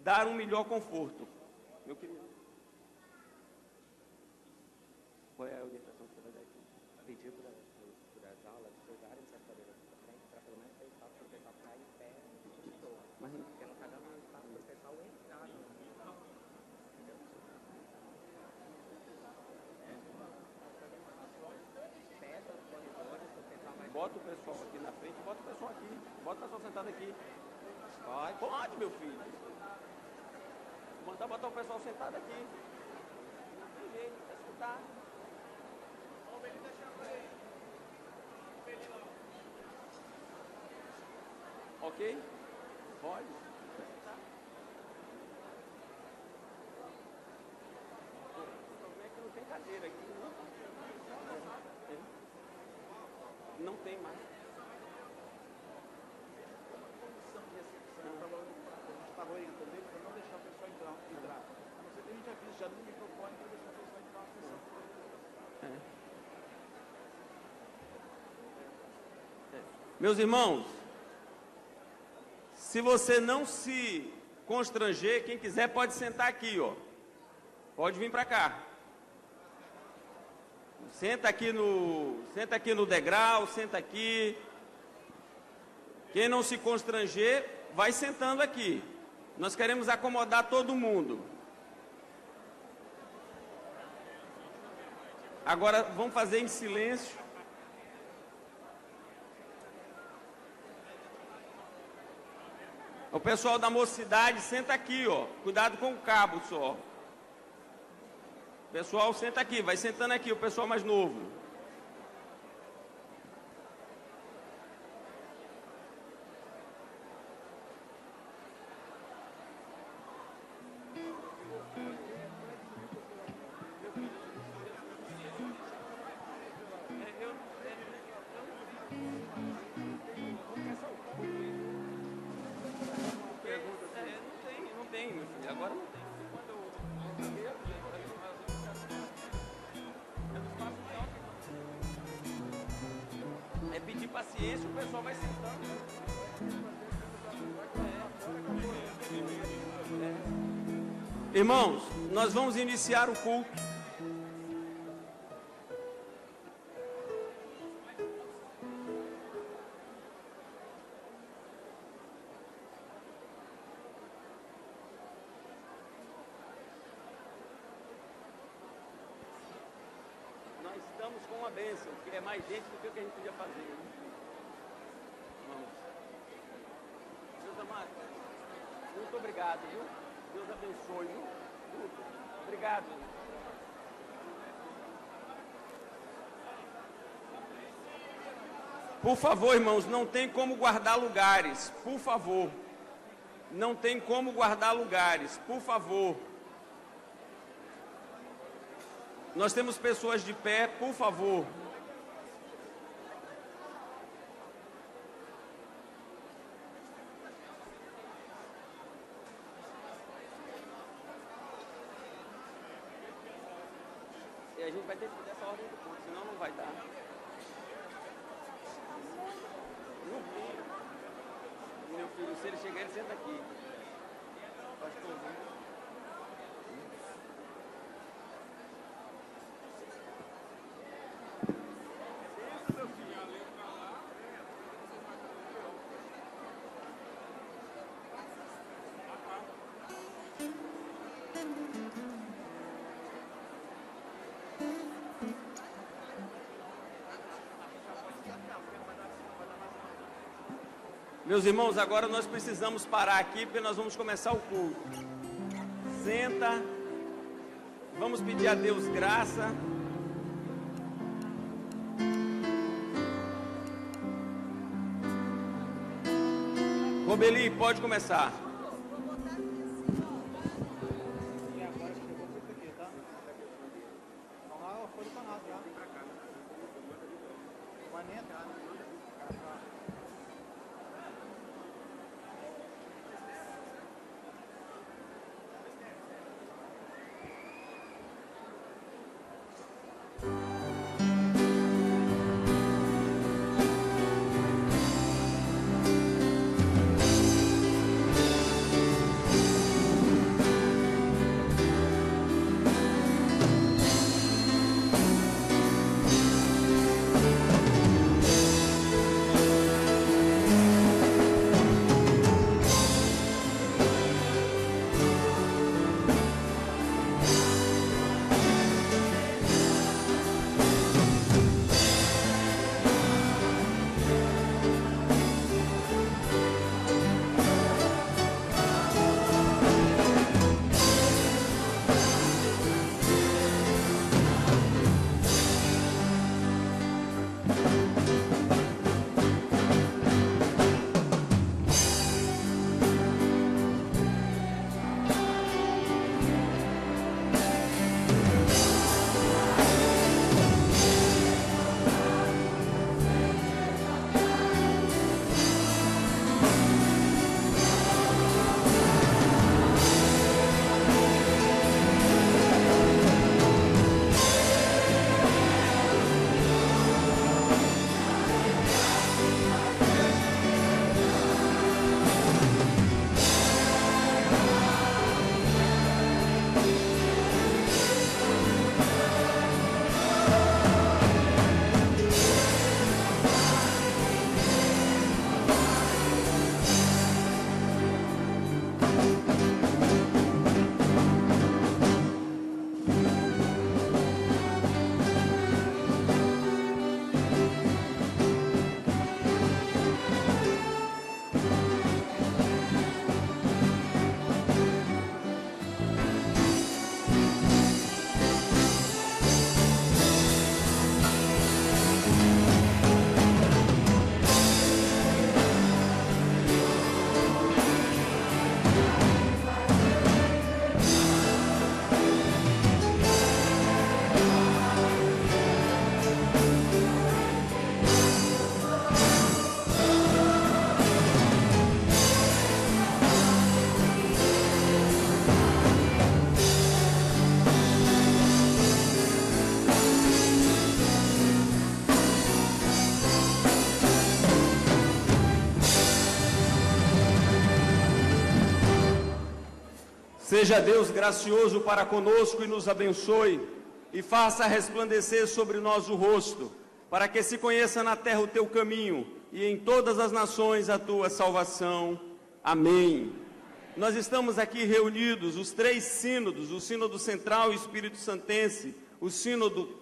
dar um melhor conforto. Meu querido, qual é a orientação que você vai dar aqui? Pedir para as aulas usarem essa cadeira para frente, para pelo menos ter espaço para o pessoal ficar em pé e show. Mas porque não está dando espaço para o pessoal entrar. Bota o pessoal aqui na frente, bota o pessoal aqui, bota o pessoal sentado aqui. Vai, pode, meu filho. Mandar botar o pessoal sentado aqui. Não tem jeito, é escutar. Ok? Pode. O problema é que não tem cadeira aqui, não? Não tem mais. Estava orientando ele para não deixar o pessoal entrar. A não ser que a gente avise já no microfone para deixar o pessoal entrar na sessão. Meus irmãos, se você não se constranger, quem quiser pode sentar aqui, ó. Pode vir para cá. Senta aqui no degrau, senta aqui. Quem não se constranger, vai sentando aqui. Nós queremos acomodar todo mundo. Agora vamos fazer em silêncio. O pessoal da mocidade, senta aqui, ó. Cuidado com o cabo só. Pessoal, senta aqui, vai sentando aqui, o pessoal mais novo. Não tem, meu filho, agora não tem. É pedir paciência, o pessoal vai sentando. Irmãos, nós vamos iniciar o culto. Nós estamos com uma bênção, que é mais gente do que o que a gente podia fazer. Vamos. Deus amado, muito obrigado, viu? Deus abençoe, viu? Muito. Obrigado. Por favor, irmãos, não tem como guardar lugares, por favor. Não tem como guardar lugares, por favor. Nós temos pessoas de pé, por favor. E a gente vai ter que fazer essa ordem do culto, senão não vai dar. Meu filho, se ele chegar, ele senta aqui. Pastorzinho. Meus irmãos, agora nós precisamos parar aqui, porque nós vamos começar o culto. Senta. Vamos pedir a Deus graça. Robeli, pode começar. Seja Deus gracioso para conosco e nos abençoe, e faça resplandecer sobre nós o rosto, para que se conheça na terra o teu caminho, e em todas as nações a tua salvação. Amém. Nós estamos aqui reunidos, os 3 sínodos, o Sínodo Central e Espírito Santense, o Sínodo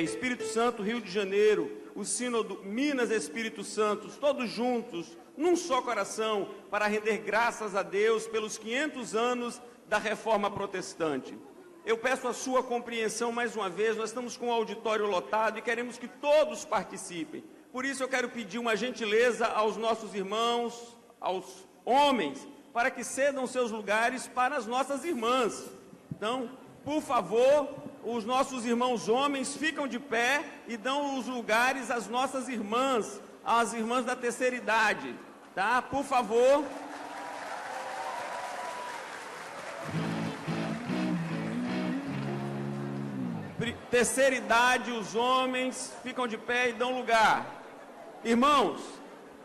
Espírito Santo Rio de Janeiro, o Sínodo Minas Espírito Santo, todos juntos, num só coração, para render graças a Deus pelos 500 anos da Reforma Protestante. Eu peço a sua compreensão mais uma vez, nós estamos com o auditório lotado e queremos que todos participem. Por isso eu quero pedir uma gentileza aos nossos irmãos, aos homens, para que cedam seus lugares para as nossas irmãs. Então, por favor, os nossos irmãos homens ficam de pé e dão os lugares às nossas irmãs, às irmãs da terceira idade, tá? Por favor. Terceira idade, os homens ficam de pé e dão lugar. Irmãos,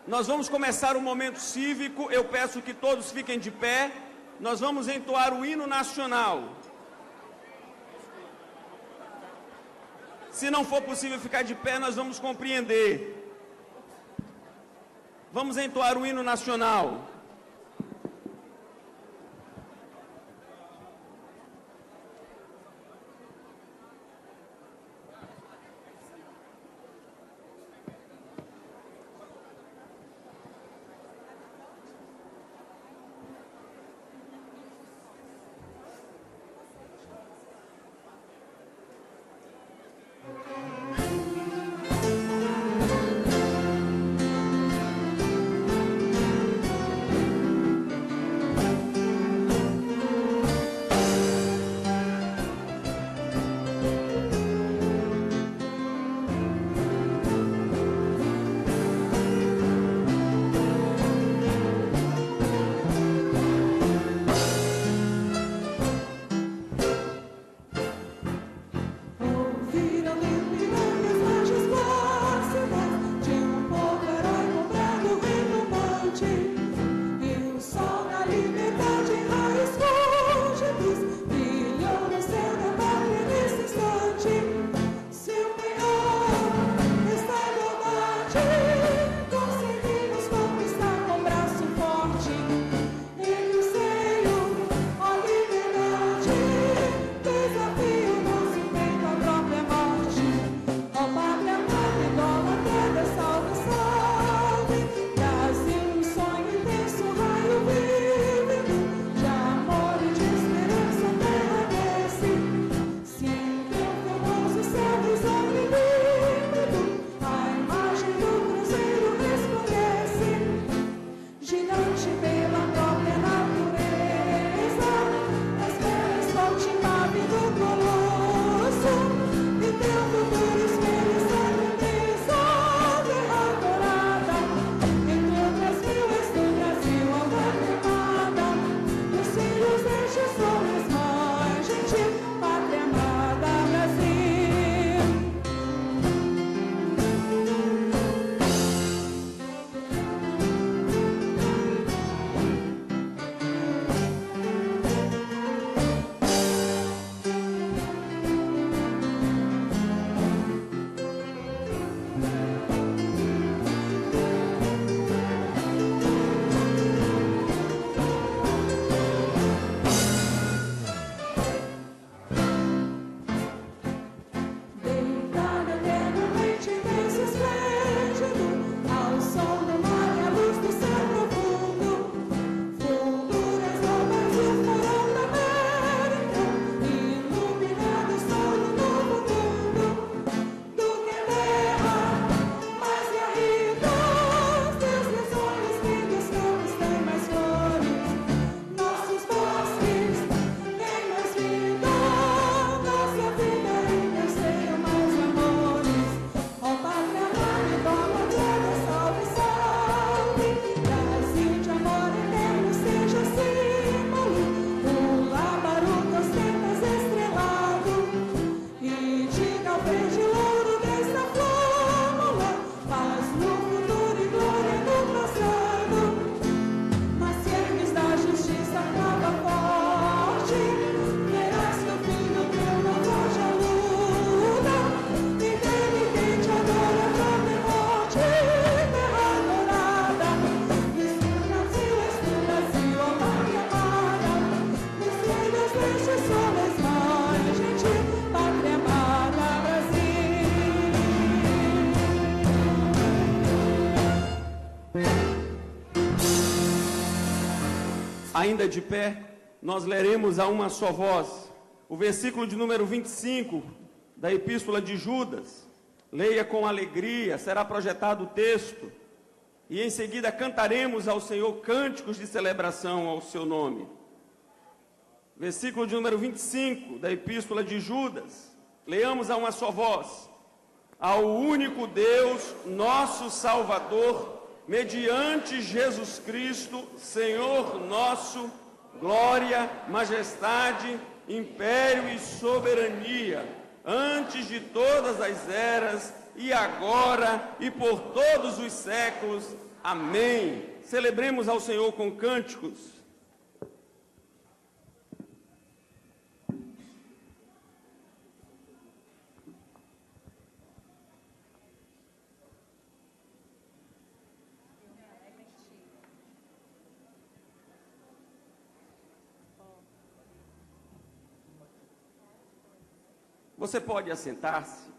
nós vamos começar o momento cívico, eu peço que todos fiquem de pé, nós vamos entoar o hino nacional. Se não for possível ficar de pé, nós vamos compreender. Vamos entoar o hino nacional. Ainda de pé, nós leremos a uma só voz o versículo de número 25 da Epístola de Judas. Leia com alegria, será projetado o texto, e em seguida cantaremos ao Senhor cânticos de celebração ao seu nome. Versículo de número 25 da Epístola de Judas. Leamos a uma só voz. Ao único Deus, nosso Salvador, mediante Jesus Cristo, Senhor nosso, glória, majestade, império e soberania, antes de todas as eras, e agora e por todos os séculos. Amém. Celebremos ao Senhor com cânticos. Você pode assentar-se.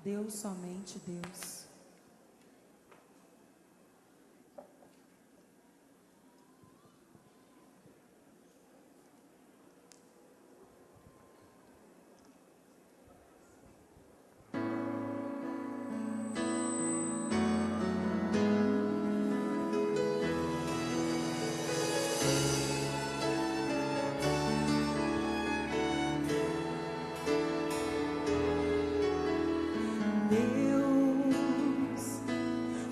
Deus, somente Deus.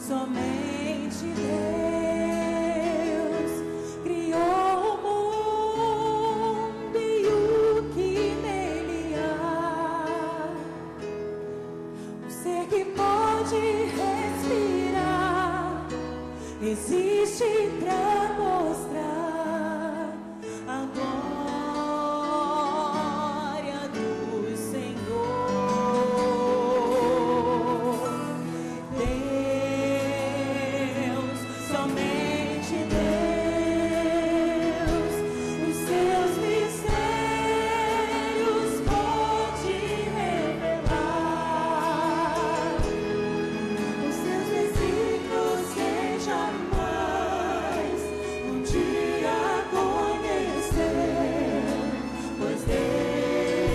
Somente Deus criou o mundo e o que nele há. O ser que pode respirar existe para mostrar a glória do Senhor. Somente Deus, os seus mistérios pode revelar, os seus desígnios quem jamais um dia conheceu, pois Deus,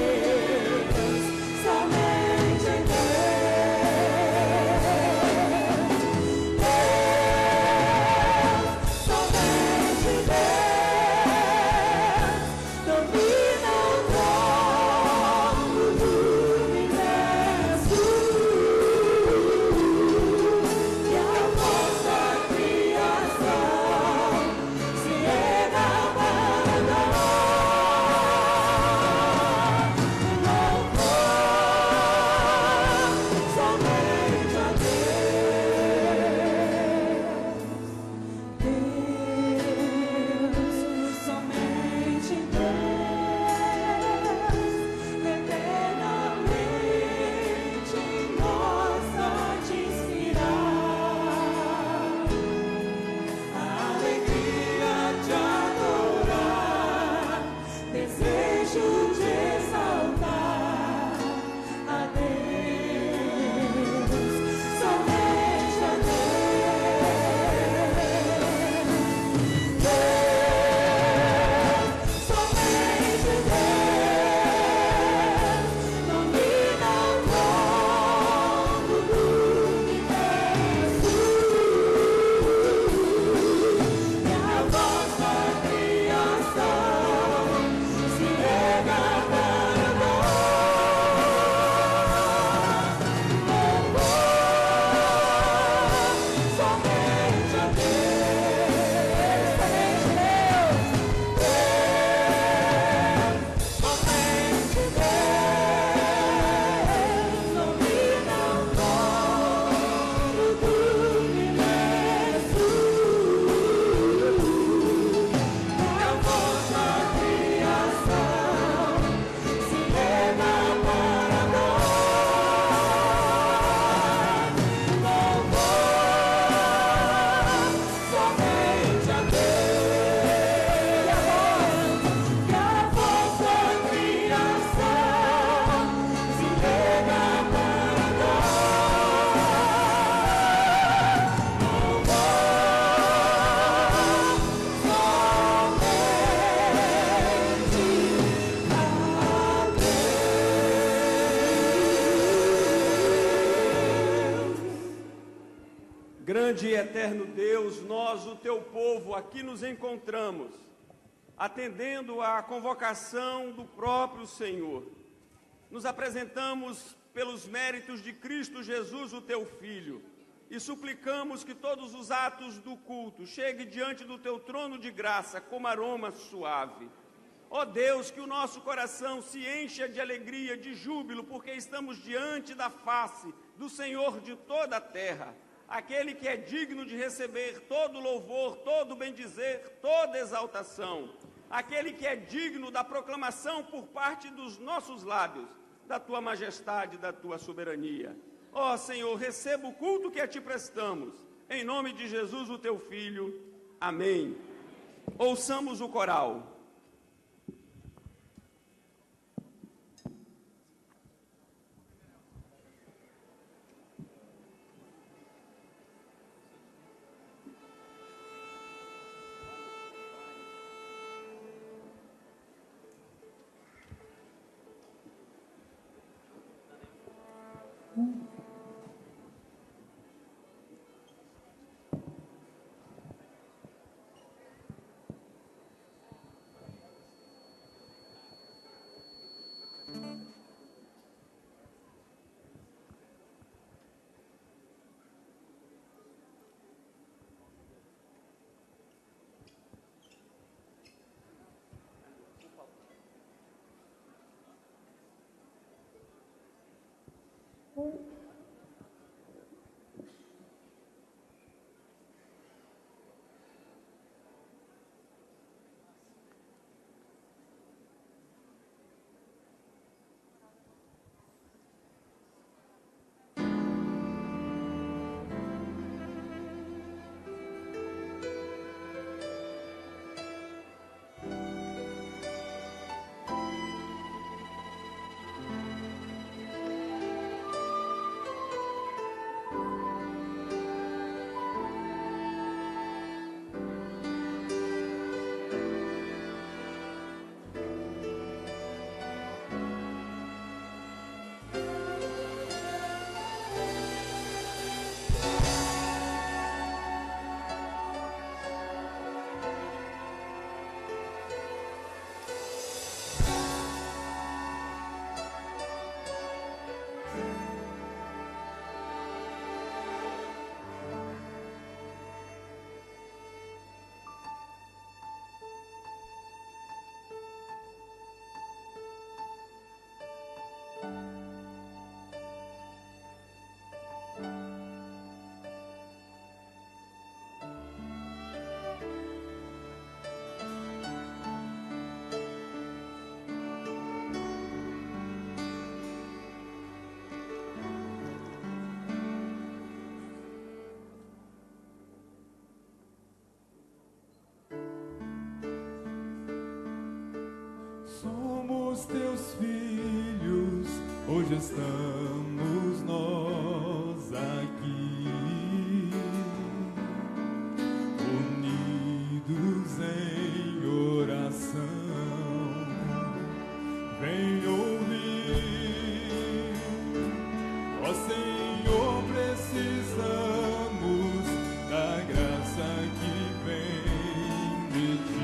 somente Grande e eterno Deus, nós, o teu povo, aqui nos encontramos, atendendo à convocação do próprio Senhor. Nos apresentamos pelos méritos de Cristo Jesus, o teu Filho, e suplicamos que todos os atos do culto cheguem diante do teu trono de graça como aroma suave. Ó Deus, que o nosso coração se encha de alegria, de júbilo, porque estamos diante da face do Senhor de toda a terra, aquele que é digno de receber todo louvor, todo bendizer, toda exaltação, aquele que é digno da proclamação por parte dos nossos lábios, da tua majestade, da tua soberania. Ó Senhor, receba o culto que a ti prestamos, em nome de Jesus, o teu Filho. Amém. Ouçamos o coral. Somos teus filhos, hoje estamos nós aqui, unidos em oração. Vem ouvir, ó Senhor, precisamos da graça que vem de ti.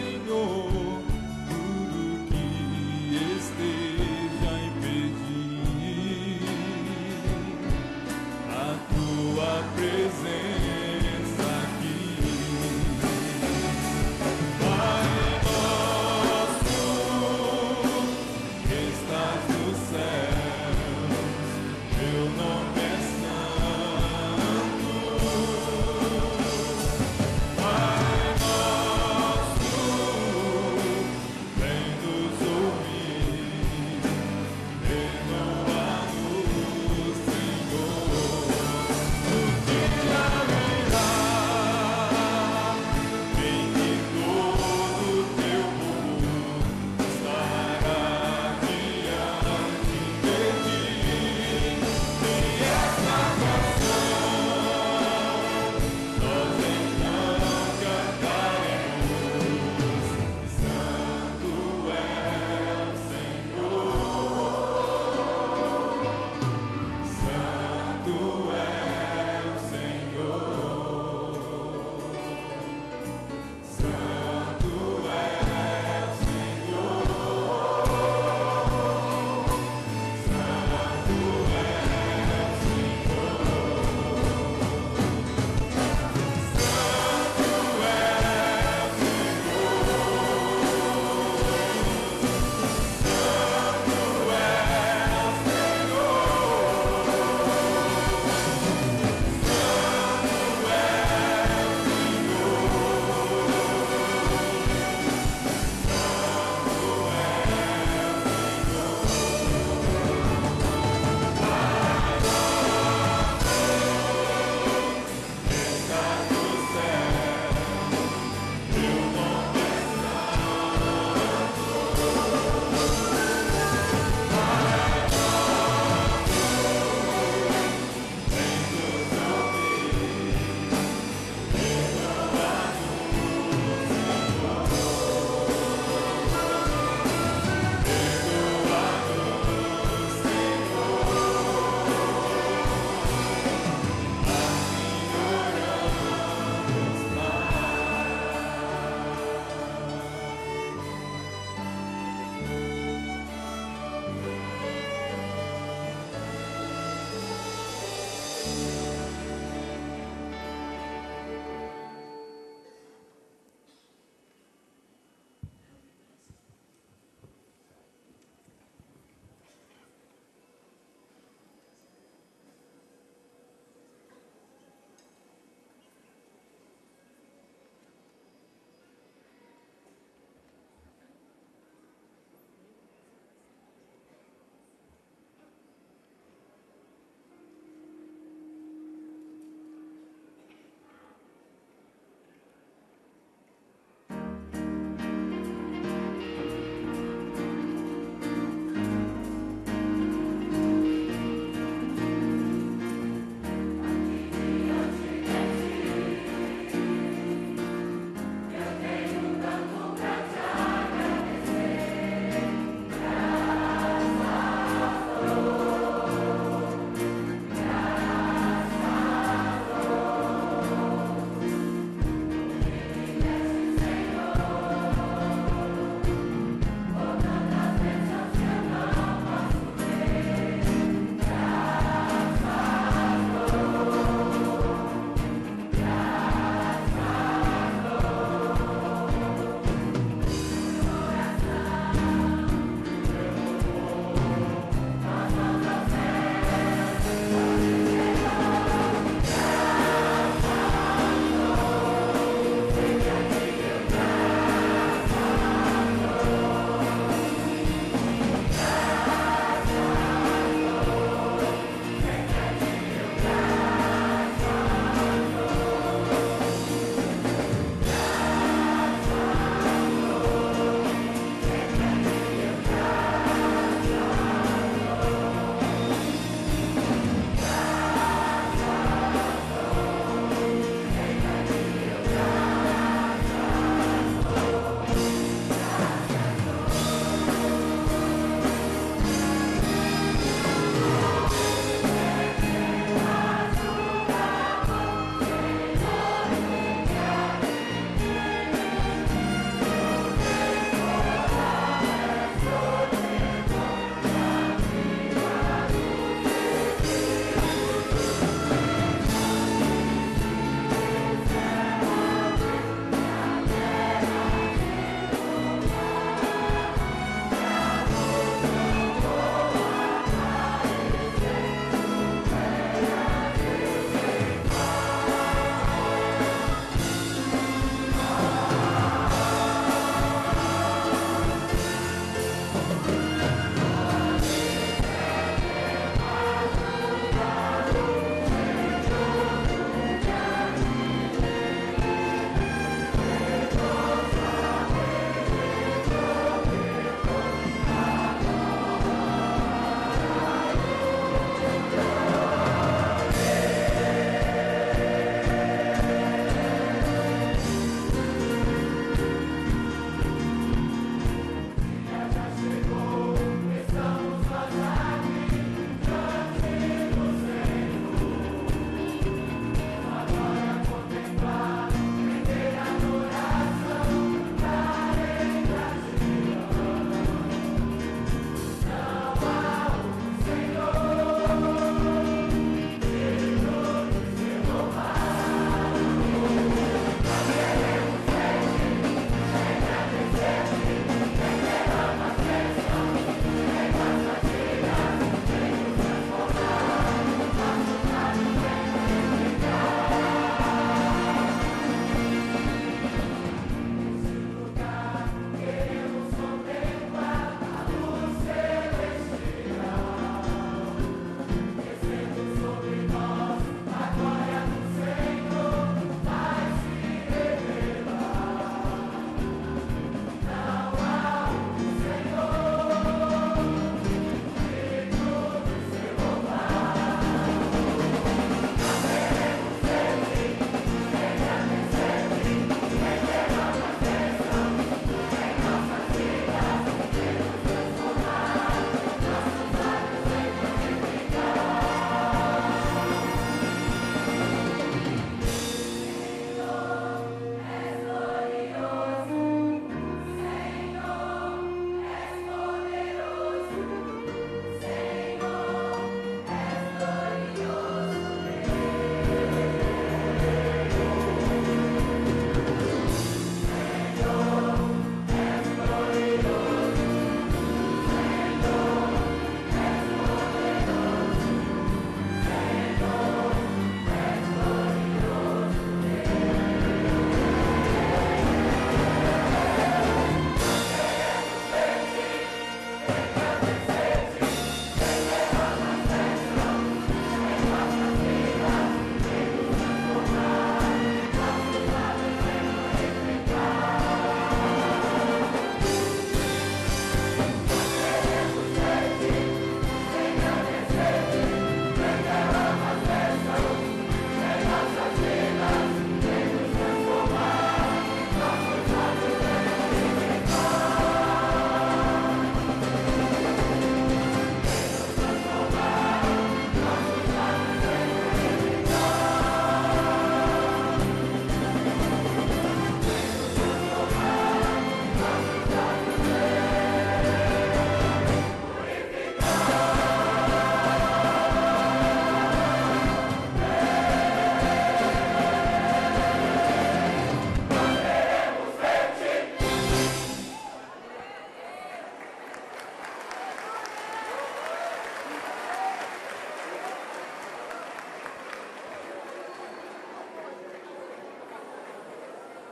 Senhor, tudo que esteja impedido.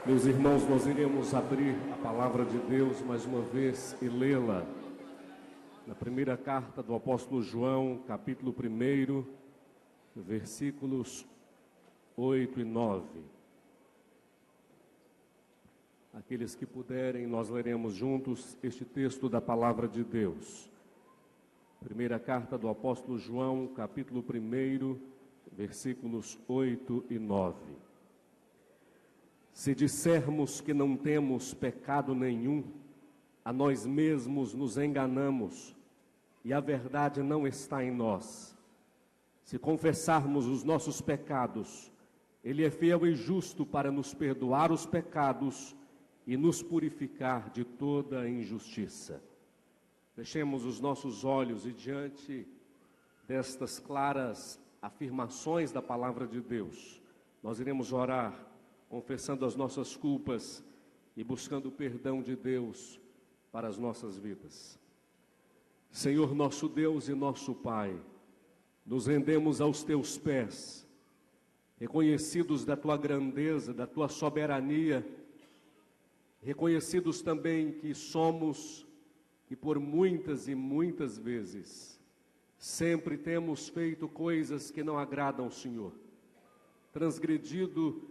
Meus irmãos, nós iremos abrir a palavra de Deus mais uma vez e lê-la na primeira carta do apóstolo João, capítulo 1, versículos 8 e 9. Aqueles que puderem, nós leremos juntos este texto da palavra de Deus. Primeira carta do apóstolo João, capítulo 1, versículos 8 e 9. Se dissermos que não temos pecado nenhum, a nós mesmos nos enganamos e a verdade não está em nós. Se confessarmos os nossos pecados, Ele é fiel e justo para nos perdoar os pecados e nos purificar de toda a injustiça. Fechemos os nossos olhos e diante destas claras afirmações da palavra de Deus, nós iremos orar, confessando as nossas culpas e buscando o perdão de Deus para as nossas vidas. Senhor nosso Deus e nosso Pai, nos rendemos aos Teus pés, reconhecidos da Tua grandeza, da Tua soberania, reconhecidos também que somos e por muitas e muitas vezes sempre temos feito coisas que não agradam ao Senhor, transgredido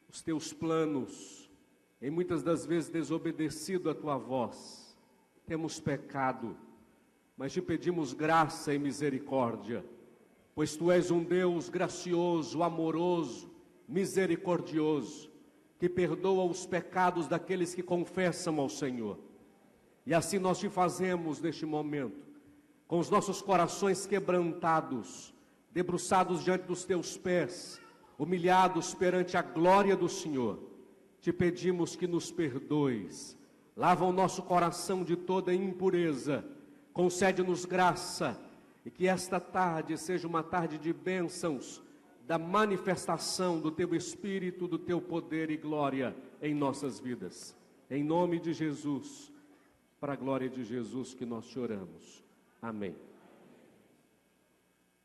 os Teus planos, e muitas das vezes desobedecido a Tua voz, temos pecado, mas Te pedimos graça e misericórdia, pois Tu és um Deus gracioso, amoroso, misericordioso, que perdoa os pecados daqueles que confessam ao Senhor. E assim nós Te fazemos neste momento, com os nossos corações quebrantados, debruçados diante dos Teus pés, humilhados perante a glória do Senhor, Te pedimos que nos perdoes, lava o nosso coração de toda impureza, concede-nos graça, e que esta tarde seja uma tarde de bênçãos, da manifestação do Teu Espírito, do Teu poder e glória em nossas vidas. Em nome de Jesus, para a glória de Jesus que nós te oramos. Amém.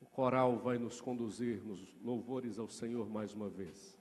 O coral vai nos conduzir nos louvores ao Senhor mais uma vez.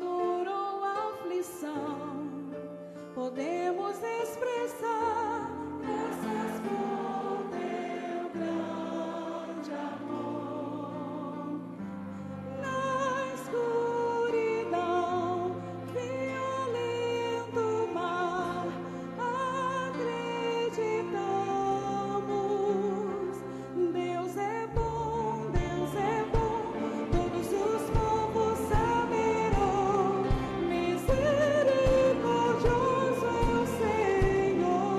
dor ou aflição, podemos expressar graças por teu grande amor. Na escuridão, violento mar, acreditamos. Deus é bom, todos os povos saberão. Misericordioso é o Senhor.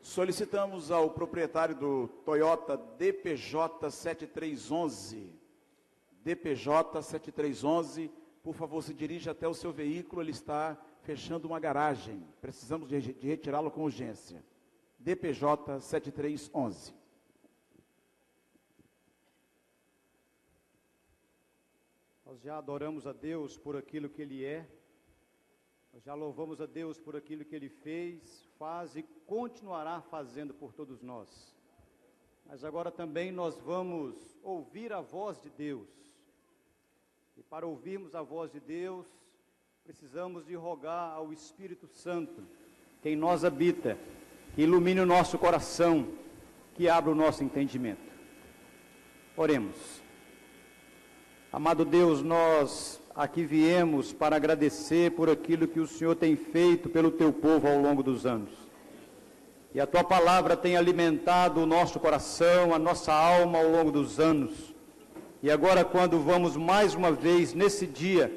Solicitamos ao proprietário do Toyota DPJ 7311, por favor, se dirija até o seu veículo, ele está fechando uma garagem. Precisamos de retirá-lo com urgência. DPJ 7311. Nós já adoramos a Deus por aquilo que Ele é, nós já louvamos a Deus por aquilo que Ele fez, faz e continuará fazendo por todos nós. Mas agora também nós vamos ouvir a voz de Deus. E para ouvirmos a voz de Deus, precisamos de rogar ao Espírito Santo, que em nós habita, que ilumine o nosso coração, que abra o nosso entendimento. Oremos. Amado Deus, nós aqui viemos para agradecer por aquilo que o Senhor tem feito pelo Teu povo ao longo dos anos. E a Tua palavra tem alimentado o nosso coração, a nossa alma ao longo dos anos. E agora, quando vamos mais uma vez, nesse dia,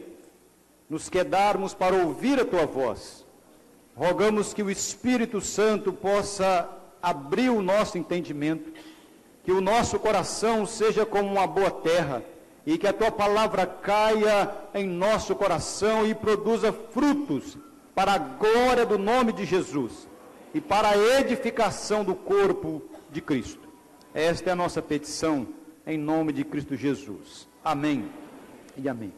nos quedarmos para ouvir a Tua voz, rogamos que o Espírito Santo possa abrir o nosso entendimento, que o nosso coração seja como uma boa terra, e que a Tua palavra caia em nosso coração e produza frutos para a glória do nome de Jesus e para a edificação do corpo de Cristo. Esta é a nossa petição, em nome de Cristo Jesus. Amém e amém.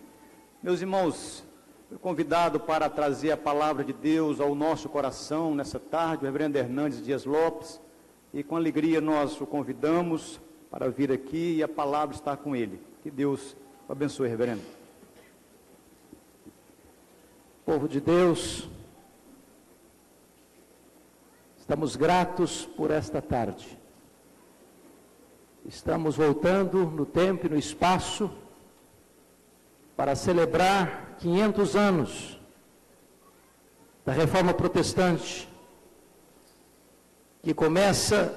Meus irmãos, fui convidado para trazer a palavra de Deus ao nosso coração nessa tarde, o reverendo Hernandes Dias Lopes, e com alegria nós o convidamos para vir aqui e a palavra está com ele. Que Deus o abençoe, reverendo. Povo de Deus, estamos gratos por esta tarde. Estamos voltando no tempo e no espaço para celebrar 500 anos da Reforma Protestante, que começa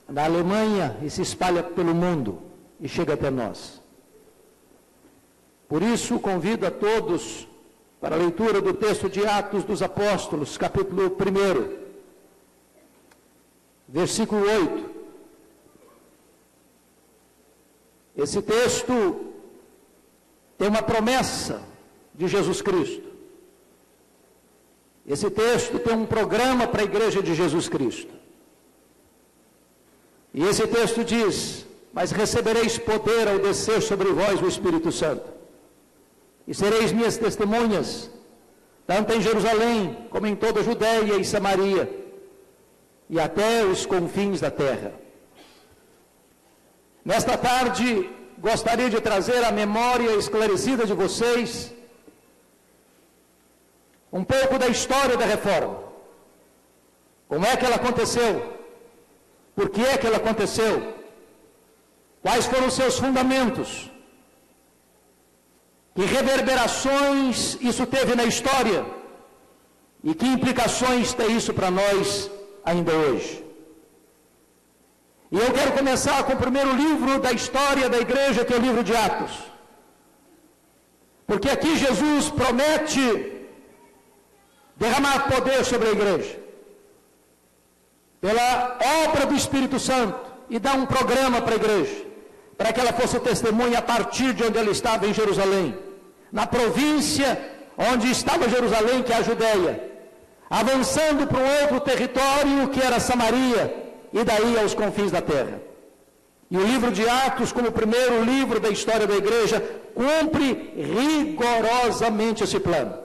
na Alemanha e se espalha pelo mundo e chega até nós. Por isso, convido a todos para a leitura do texto de Atos dos Apóstolos, capítulo 1, versículo 8. Esse texto tem uma promessa de Jesus Cristo. Esse texto tem um programa para a igreja de Jesus Cristo. E esse texto diz: mas recebereis poder ao descer sobre vós o Espírito Santo. E sereis minhas testemunhas, tanto em Jerusalém, como em toda a Judéia e Samaria, e até os confins da terra. Nesta tarde, gostaria de trazer à memória esclarecida de vocês um pouco da história da Reforma. Como é que ela aconteceu? Por que é que ela aconteceu? Quais foram os seus fundamentos? Que reverberações isso teve na história? E que implicações tem isso para nós ainda hoje? E eu quero começar com o primeiro livro da história da igreja, que é o livro de Atos. Porque aqui Jesus promete derramar poder sobre a igreja, pela obra do Espírito Santo, e dar um programa para a igreja, para que ela fosse testemunha a partir de onde ela estava, em Jerusalém, na província onde estava Jerusalém, que é a Judéia, avançando para um outro território que era Samaria, e daí aos confins da terra. E o livro de Atos, como o primeiro livro da história da igreja, cumpre rigorosamente esse plano.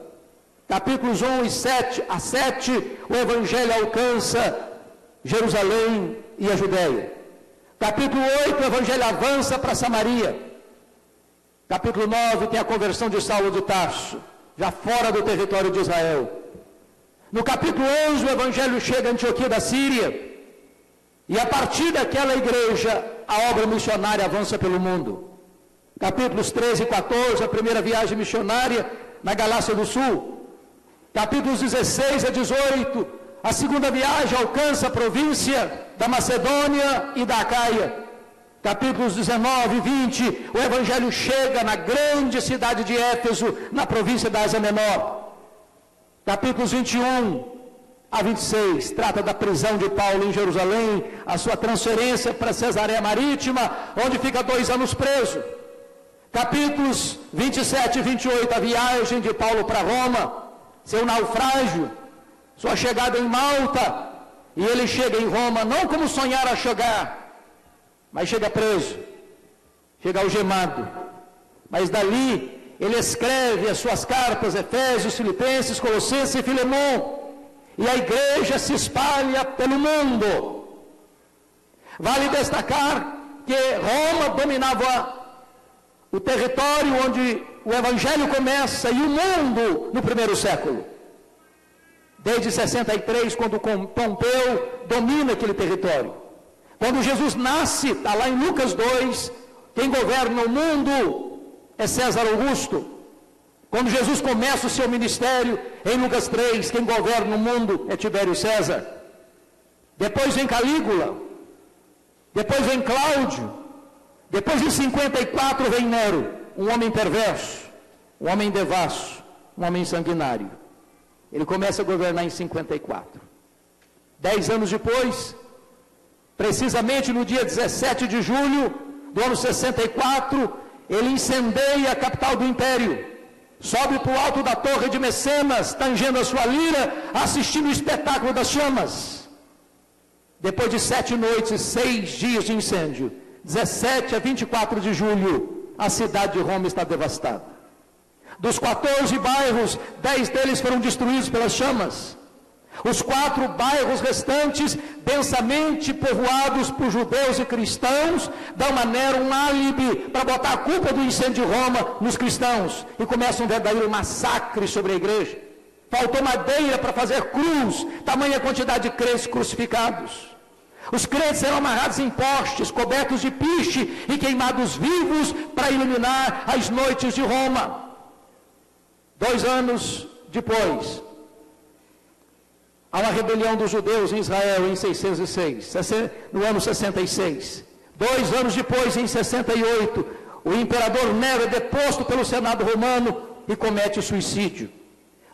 Capítulos 1 e 7 a 7, o Evangelho alcança Jerusalém e a Judéia. Capítulo 8, o Evangelho avança para Samaria. Capítulo 9 tem a conversão de Saulo de Tarso, já fora do território de Israel. No capítulo 11, o Evangelho chega a Antioquia da Síria. E a partir daquela igreja, a obra missionária avança pelo mundo. Capítulos 13 e 14, a primeira viagem missionária na Galácia do Sul. Capítulos 16 a 18, a segunda viagem alcança a província da Macedônia e da Acaia. Capítulos 19 e 20, o Evangelho chega na grande cidade de Éfeso, na província da Ásia Menor. Capítulos 21 A 26 trata da prisão de Paulo em Jerusalém, a sua transferência para Cesareia Marítima, onde fica 2 anos preso. Capítulos 27 e 28, a viagem de Paulo para Roma, seu naufrágio, sua chegada em Malta, e ele chega em Roma não como sonhara chegar, mas chega preso, chega algemado. Mas dali ele escreve as suas cartas, Efésios, Filipenses, Colossenses e Filemão, e a igreja se espalha pelo mundo. Vale destacar que Roma dominava o território onde o evangelho começa e o mundo no primeiro século. Desde 63, quando Pompeu domina aquele território. Quando Jesus nasce, está lá em Lucas 2, quem governa o mundo é César Augusto. Quando Jesus começa o seu ministério, em Lucas 3, quem governa o mundo é Tibério César. Depois vem Calígula, depois vem Cláudio, depois em 54 vem Nero, um homem perverso, um homem devasso, um homem sanguinário. Ele começa a governar em 54. 10 anos depois, precisamente no dia 17 de julho do ano 64, ele incendeia a capital do império. Sobe para o alto da torre de Mecenas, tangendo a sua lira, assistindo o espetáculo das chamas. Depois de 7 noites e 6 dias de incêndio, 17 a 24 de julho, a cidade de Roma está devastada. Dos 14 bairros, 10 deles foram destruídos pelas chamas. Os 4 bairros restantes, densamente povoados por judeus e cristãos, dão a Nero um álibi para botar a culpa do incêndio de Roma nos cristãos. E começa um verdadeiro massacre sobre a igreja. Faltou madeira para fazer cruz, tamanha quantidade de crentes crucificados. Os crentes eram amarrados em postes, cobertos de piche e queimados vivos para iluminar as noites de Roma. 2 anos depois, há uma rebelião dos judeus em Israel em 606, no ano 66. 2 anos depois, em 68, o imperador Nero é deposto pelo Senado romano e comete suicídio.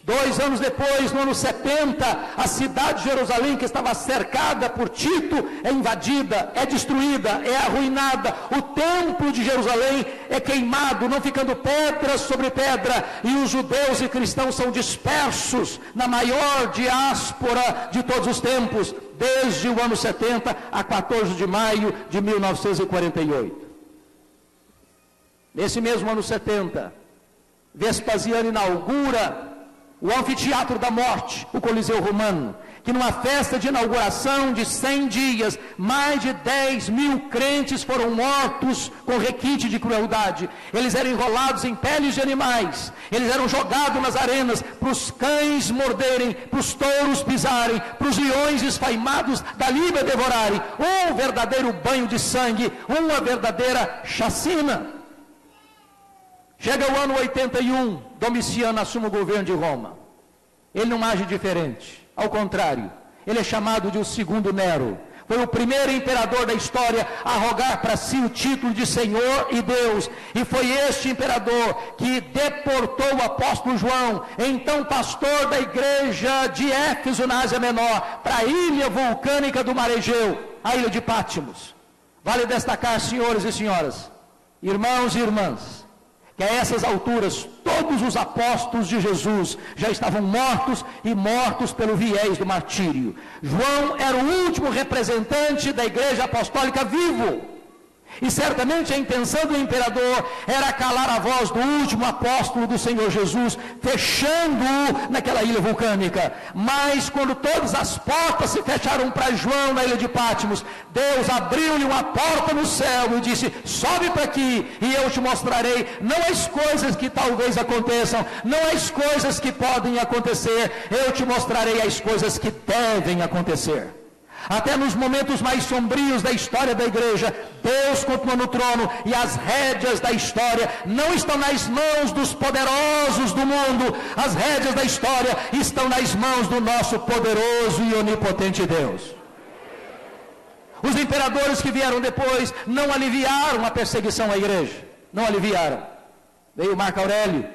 2 anos depois, no ano 70, a cidade de Jerusalém, que estava cercada por Tito, é invadida, é destruída, é arruinada. O templo de Jerusalém é queimado, não ficando pedra sobre pedra, e os judeus e cristãos são dispersos na maior diáspora de todos os tempos, desde o ano 70 a 14 de maio de 1948. Nesse mesmo ano 70, Vespasiano inaugura o anfiteatro da morte, o Coliseu Romano, que numa festa de inauguração de 100 dias, mais de 10 mil crentes foram mortos com requinte de crueldade. Eles eram enrolados em peles de animais, eles eram jogados nas arenas para os cães morderem, para os touros pisarem, para os leões esfaimados da Líbia devorarem. Um verdadeiro banho de sangue, uma verdadeira chacina. Chega o ano 81, Domiciano assume o governo de Roma. Ele não age diferente, ao contrário, ele é chamado de o segundo Nero. Foi o primeiro imperador da história a arrogar para si o título de Senhor e Deus. E foi este imperador que deportou o apóstolo João, então pastor da igreja de Éfeso na Ásia Menor, para a ilha vulcânica do Mar Egeu, a ilha de Patmos. Vale destacar, senhores e senhoras, irmãos e irmãs, que a essas alturas todos os apóstolos de Jesus já estavam mortos e mortos pelo viés do martírio. João era o último representante da igreja apostólica vivo. E certamente a intenção do imperador era calar a voz do último apóstolo do Senhor Jesus, fechando-o naquela ilha vulcânica. Mas quando todas as portas se fecharam para João na ilha de Patmos, Deus abriu-lhe uma porta no céu e disse: sobe para aqui e eu te mostrarei não as coisas que talvez aconteçam, não as coisas que podem acontecer, eu te mostrarei as coisas que devem acontecer. Até nos momentos mais sombrios da história da igreja, Deus continua no trono e as rédeas da história não estão nas mãos dos poderosos do mundo, as rédeas da história estão nas mãos do nosso poderoso e onipotente Deus. Os imperadores que vieram depois não aliviaram a perseguição à igreja, não aliviaram. Veio Marco Aurélio,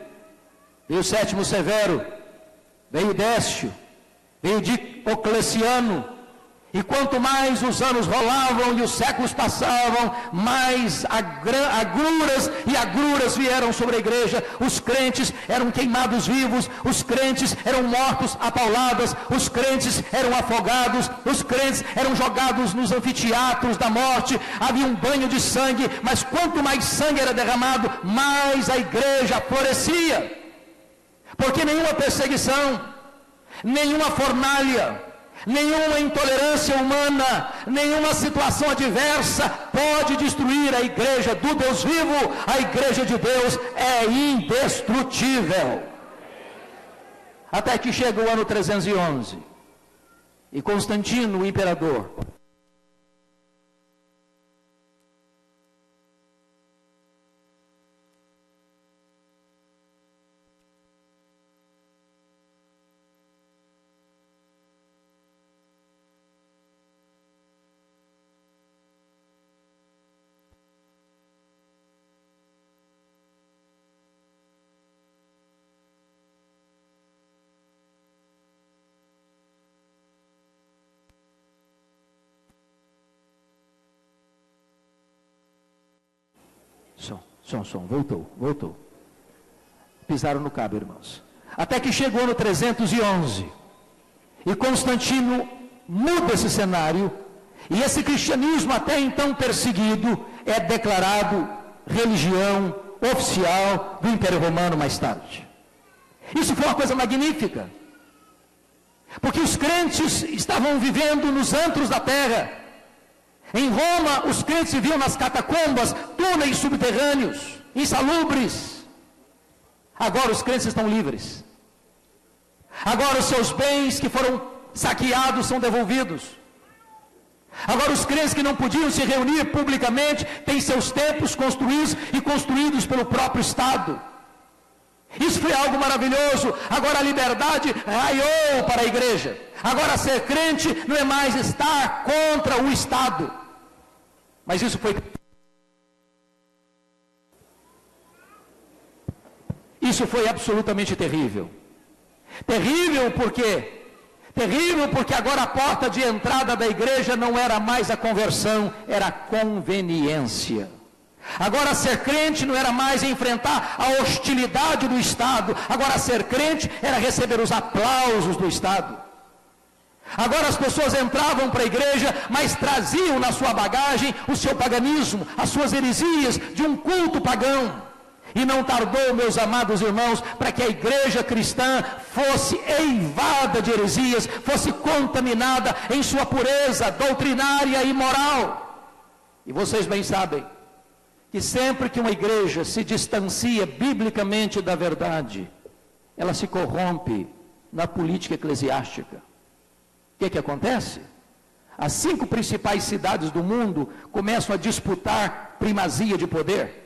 veio Sétimo Severo, veio Décio, veio Diocleciano, e quanto mais os anos rolavam e os séculos passavam, mais agruras e agruras vieram sobre a igreja. Os crentes eram queimados vivos, os crentes eram mortos a pauladas, os crentes eram afogados, os crentes eram jogados nos anfiteatros da morte. Havia um banho de sangue, mas quanto mais sangue era derramado, mais a igreja florescia. Porque nenhuma perseguição, nenhuma fornalha, nenhuma intolerância humana, nenhuma situação adversa pode destruir a igreja do Deus vivo. A igreja de Deus é indestrutível. Até que chega o ano 311 e Constantino, o imperador, Som, voltou. Pisaram no cabo, irmãos. Até que chega o ano 311, e Constantino muda esse cenário, e esse cristianismo até então perseguido é declarado religião oficial do Império Romano mais tarde. Isso foi uma coisa magnífica, porque os crentes estavam vivendo nos antros da terra. Em Roma, os crentes viviam nas catacumbas, túneis subterrâneos, insalubres. Agora os crentes estão livres. Agora os seus bens que foram saqueados são devolvidos. Agora os crentes que não podiam se reunir publicamente têm seus templos construídos e construídos pelo próprio Estado. Isso foi algo maravilhoso. Agora a liberdade raiou para a igreja. Agora ser crente não é mais estar contra o Estado. Mas isso foi absolutamente terrível. Terrível porque agora a porta de entrada da igreja não era mais a conversão, era a conveniência. Agora ser crente não era mais enfrentar a hostilidade do Estado. Agora ser crente era receber os aplausos do Estado. Agora as pessoas entravam para a igreja, mas traziam na sua bagagem o seu paganismo, as suas heresias de um culto pagão. E não tardou, meus amados irmãos, para que a igreja cristã fosse eivada de heresias, fosse contaminada em sua pureza doutrinária e moral. E vocês bem sabem que sempre que uma igreja se distancia biblicamente da verdade, ela se corrompe na política eclesiástica. O que acontece? As 5 principais cidades do mundo começam a disputar primazia de poder.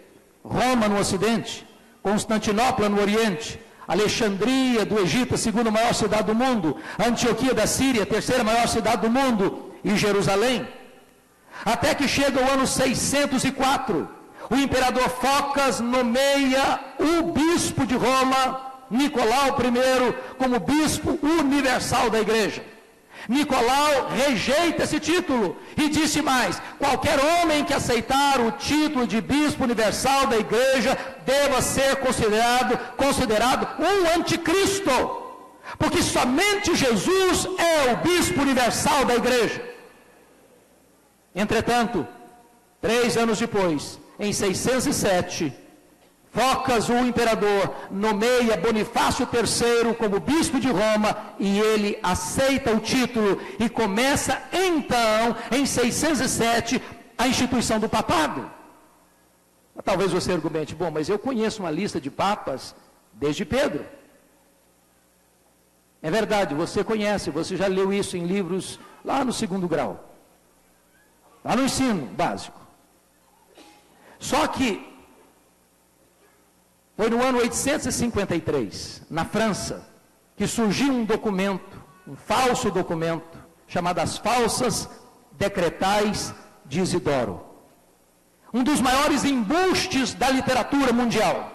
Roma no ocidente, Constantinopla no oriente, Alexandria do Egito, a 2ª maior cidade do mundo, Antioquia da Síria, a 3ª maior cidade do mundo, e Jerusalém. Até que chega o ano 604, o imperador Focas nomeia o bispo de Roma, Nicolau I, como bispo universal da igreja. Nicolau rejeita esse título e disse mais: qualquer homem que aceitar o título de bispo universal da igreja deva ser considerado um anticristo, porque somente Jesus é o bispo universal da igreja. Entretanto, 3 anos depois, em 607, Focas, o imperador, nomeia Bonifácio III como bispo de Roma, e ele aceita o título, e começa então, em 607, a instituição do papado. Talvez você argumente: bom, mas eu conheço uma lista de papas desde Pedro. É verdade, você conhece, você já leu isso em livros lá no 2º grau, lá no ensino básico. Só que foi no ano 853, na França, que surgiu um documento, um falso documento, chamado as Falsas Decretais de Isidoro. Um dos maiores embustes da literatura mundial.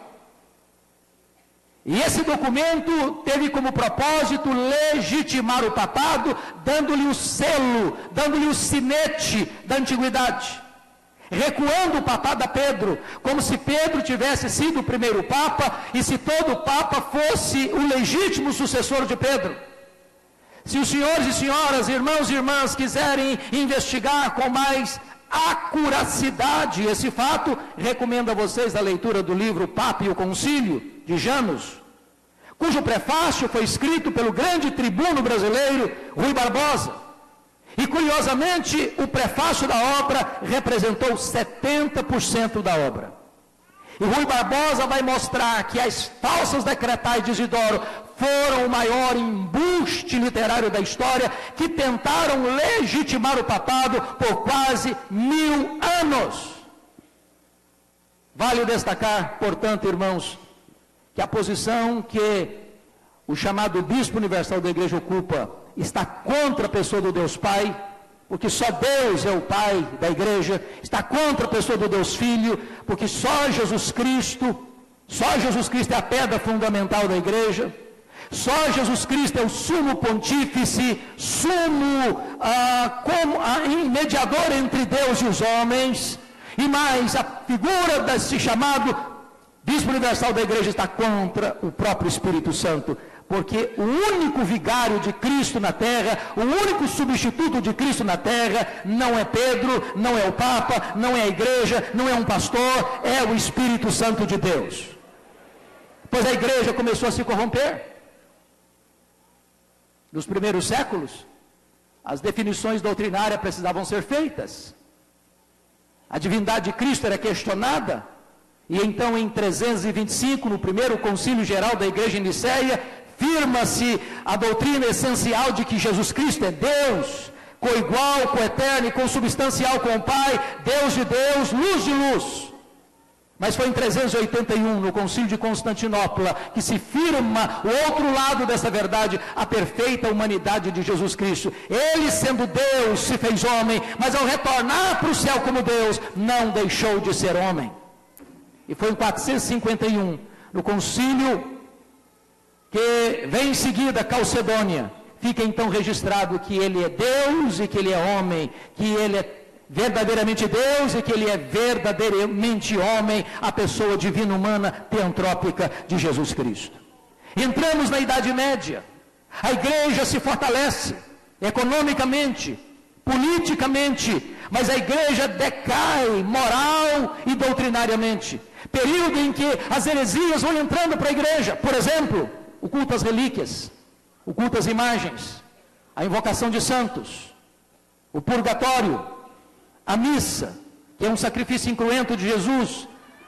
E esse documento teve como propósito legitimar o papado, dando-lhe o selo, dando-lhe o sinete da antiguidade. Recuando o papado a Pedro, como se Pedro tivesse sido o primeiro papa e se todo papa fosse o legítimo sucessor de Pedro. Se os senhores e senhoras, irmãos e irmãs quiserem investigar com mais acuracidade esse fato, recomendo a vocês a leitura do livro Papa e o Concílio, de Janus, cujo prefácio foi escrito pelo grande tribuno brasileiro, Rui Barbosa. E, curiosamente, o prefácio da obra representou 70% da obra. E Rui Barbosa vai mostrar que as falsas decretais de Isidoro foram o maior embuste literário da história, que tentaram legitimar o papado por quase 1000 anos. Vale destacar, portanto, irmãos, que a posição que o chamado Bispo Universal da Igreja ocupa está contra a pessoa do Deus Pai, porque só Deus é o Pai da Igreja, está contra a pessoa do Deus Filho, porque só Jesus Cristo é a pedra fundamental da Igreja, só Jesus Cristo é o sumo pontífice, mediador entre Deus e os homens, e mais, a figura desse chamado Bispo Universal da Igreja está contra o próprio Espírito Santo, porque o único vigário de Cristo na terra, o único substituto de Cristo na terra, não é Pedro, não é o Papa, não é a igreja, não é um pastor, é o Espírito Santo de Deus. Pois a igreja começou a se corromper. Nos primeiros séculos, as definições doutrinárias precisavam ser feitas. A divindade de Cristo era questionada, e então em 325, no primeiro concílio geral da igreja em Niceia, firma-se a doutrina essencial de que Jesus Cristo é Deus, coigual, coeterno e consubstancial com o Pai, Deus de Deus, luz de luz. Mas foi em 381, no concílio de Constantinopla, que se firma o outro lado dessa verdade, a perfeita humanidade de Jesus Cristo. Ele, sendo Deus, se fez homem, mas ao retornar para o céu como Deus, não deixou de ser homem. E foi em 451, no concílio que vem em seguida, Calcedônia, fica então registrado que ele é Deus e que ele é homem, que ele é verdadeiramente Deus e que ele é verdadeiramente homem, a pessoa divina humana teantrópica de Jesus Cristo. Entramos na Idade Média, a igreja se fortalece economicamente, politicamente, mas a igreja decai moral e doutrinariamente. Período em que as heresias vão entrando para a igreja, por exemplo, o culto às relíquias, o culto às imagens, a invocação de santos, o purgatório, a missa, que é um sacrifício incruento de Jesus,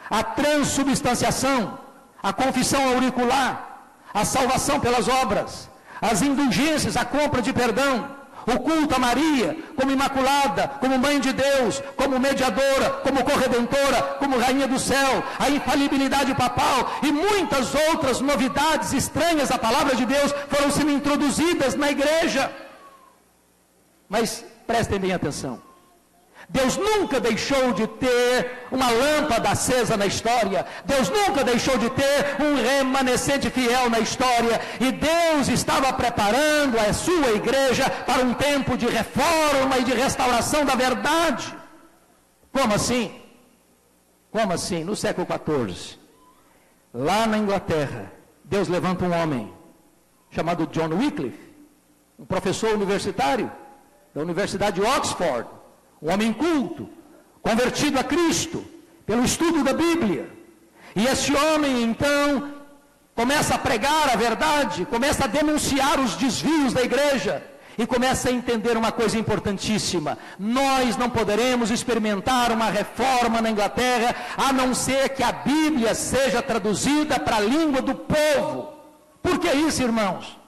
a transubstanciação, a confissão auricular, a salvação pelas obras, as indulgências, a compra de perdão, o culto a Maria como imaculada, como mãe de Deus, como mediadora, como corredentora, como rainha do céu, a infalibilidade papal e muitas outras novidades estranhas à palavra de Deus foram sendo introduzidas na igreja. Mas prestem bem atenção. Deus nunca deixou de ter uma lâmpada acesa na história. Deus nunca deixou de ter um remanescente fiel na história. E Deus estava preparando a sua igreja para um tempo de reforma e de restauração da verdade. Como assim? Como assim? No século XIV, lá na Inglaterra, Deus levanta um homem chamado John Wycliffe, um professor universitário da Universidade de Oxford, um homem culto, convertido a Cristo, pelo estudo da Bíblia. E esse homem, então, começa a pregar a verdade, começa a denunciar os desvios da igreja, e começa a entender uma coisa importantíssima: nós não poderemos experimentar uma reforma na Inglaterra, a não ser que a Bíblia seja traduzida para a língua do povo. Por que isso, irmãos?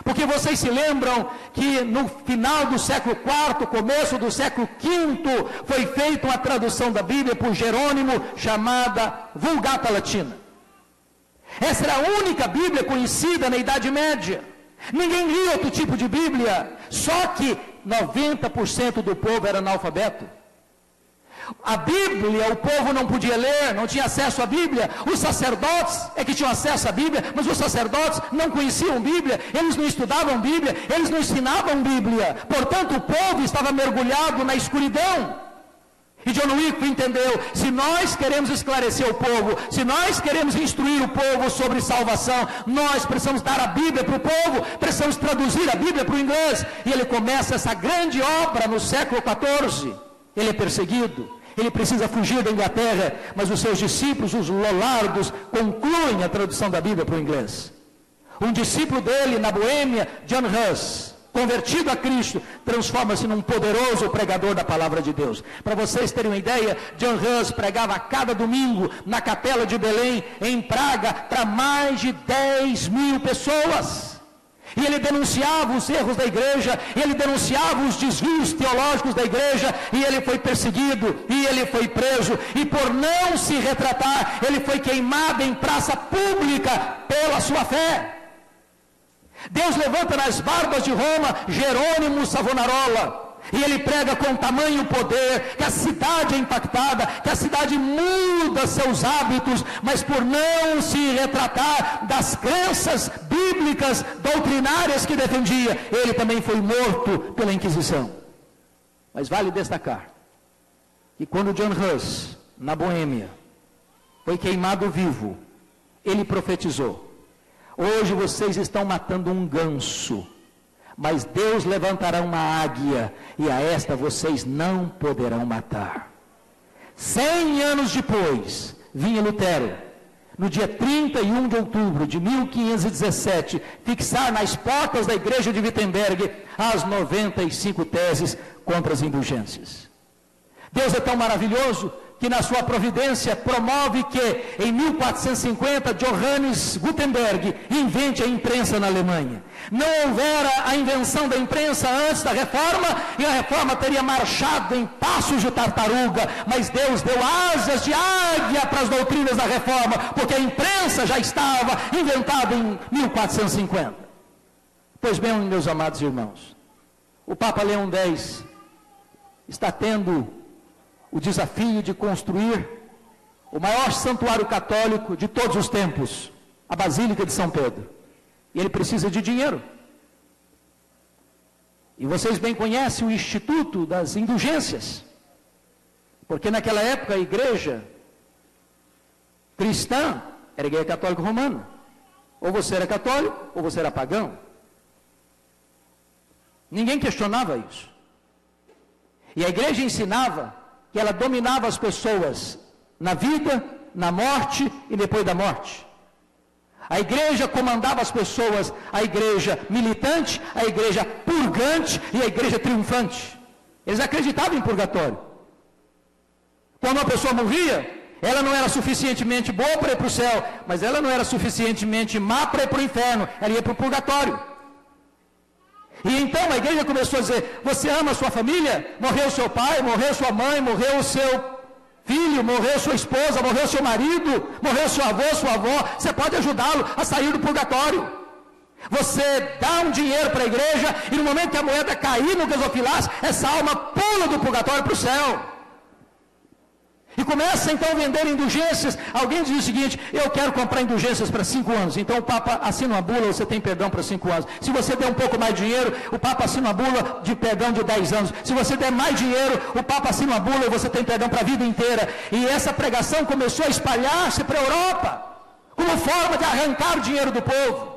Porque vocês se lembram que no final do século IV, começo do século V, foi feita uma tradução da Bíblia por Jerônimo, chamada Vulgata Latina. Essa era a única Bíblia conhecida na Idade Média. Ninguém lia outro tipo de Bíblia, só que 90% do povo era analfabeto. A Bíblia, o povo não podia ler, não tinha acesso à Bíblia. Os sacerdotes é que tinham acesso à Bíblia, mas os sacerdotes não conheciam Bíblia, eles não estudavam Bíblia, eles não ensinavam Bíblia. Portanto, o povo estava mergulhado na escuridão. E John Wycliffe entendeu, se nós queremos esclarecer o povo, se nós queremos instruir o povo sobre salvação, nós precisamos dar a Bíblia para o povo, precisamos traduzir a Bíblia para o inglês. E ele começa essa grande obra no século XIV. Ele é perseguido, ele precisa fugir da Inglaterra, mas os seus discípulos, os Lollardos, concluem a tradução da Bíblia para o inglês. Um discípulo dele, na Boêmia, John Hus, convertido a Cristo, transforma-se num poderoso pregador da palavra de Deus. Para vocês terem uma ideia, John Hus pregava a cada domingo na capela de Belém, em Praga, para mais de 10.000 pessoas. E ele denunciava os erros da igreja, ele denunciava os desvios teológicos da igreja, e ele foi perseguido, e ele foi preso, e por não se retratar, ele foi queimado em praça pública pela sua fé. Deus levanta nas barbas de Roma Jerônimo Savonarola, e ele prega com tamanho poder, que a cidade é impactada, que a cidade muda seus hábitos, mas por não se retratar das crenças bíblicas, doutrinárias que defendia, ele também foi morto pela Inquisição. Mas vale destacar que quando John Hus, na Boêmia, foi queimado vivo, ele profetizou: hoje vocês estão matando um ganso, mas Deus levantará uma águia, e a esta vocês não poderão matar. 100 anos depois, vinha Lutero, no dia 31 de outubro de 1517, fixar nas portas da igreja de Wittenberg as 95 teses contra as indulgências. Deus é tão maravilhoso que na sua providência promove que em 1450 Johannes Gutenberg invente a imprensa na Alemanha. Não houvera a invenção da imprensa antes da reforma, e a reforma teria marchado em passos de tartaruga, mas Deus deu asas de águia para as doutrinas da reforma, porque a imprensa já estava inventada em 1450. Pois bem, meus amados irmãos, o Papa Leão X está tendo o desafio de construir o maior santuário católico de todos os tempos, a Basílica de São Pedro. E ele precisa de dinheiro. E vocês bem conhecem o Instituto das Indulgências, porque naquela época a igreja cristã era a igreja católica romana. Ou você era católico, ou você era pagão. Ninguém questionava isso. E a igreja ensinava que ela dominava as pessoas na vida, na morte e depois da morte. A igreja comandava as pessoas, a igreja militante, a igreja purgante e a igreja triunfante. Eles acreditavam em purgatório. Quando uma pessoa morria, ela não era suficientemente boa para ir para o céu, mas ela não era suficientemente má para ir para o inferno, ela ia para o purgatório. E então a igreja começou a dizer: você ama a sua família? Morreu seu pai, morreu sua mãe, morreu o seu filho, morreu sua esposa, morreu seu marido, morreu seu avô, sua avó, você pode ajudá-lo a sair do purgatório. Você dá um dinheiro para a igreja, e no momento que a moeda cair no gasofilaço, essa alma pula do purgatório para o céu. E começa então a vender indulgências. Alguém diz o seguinte: eu quero comprar indulgências para 5 anos. Então o Papa assina uma bula, você tem perdão para 5 anos. Se você der um pouco mais de dinheiro, o Papa assina uma bula de perdão de 10 anos. Se você der mais dinheiro, o Papa assina uma bula e você tem perdão para a vida inteira. E essa pregação começou a espalhar-se para a Europa, como forma de arrancar o dinheiro do povo.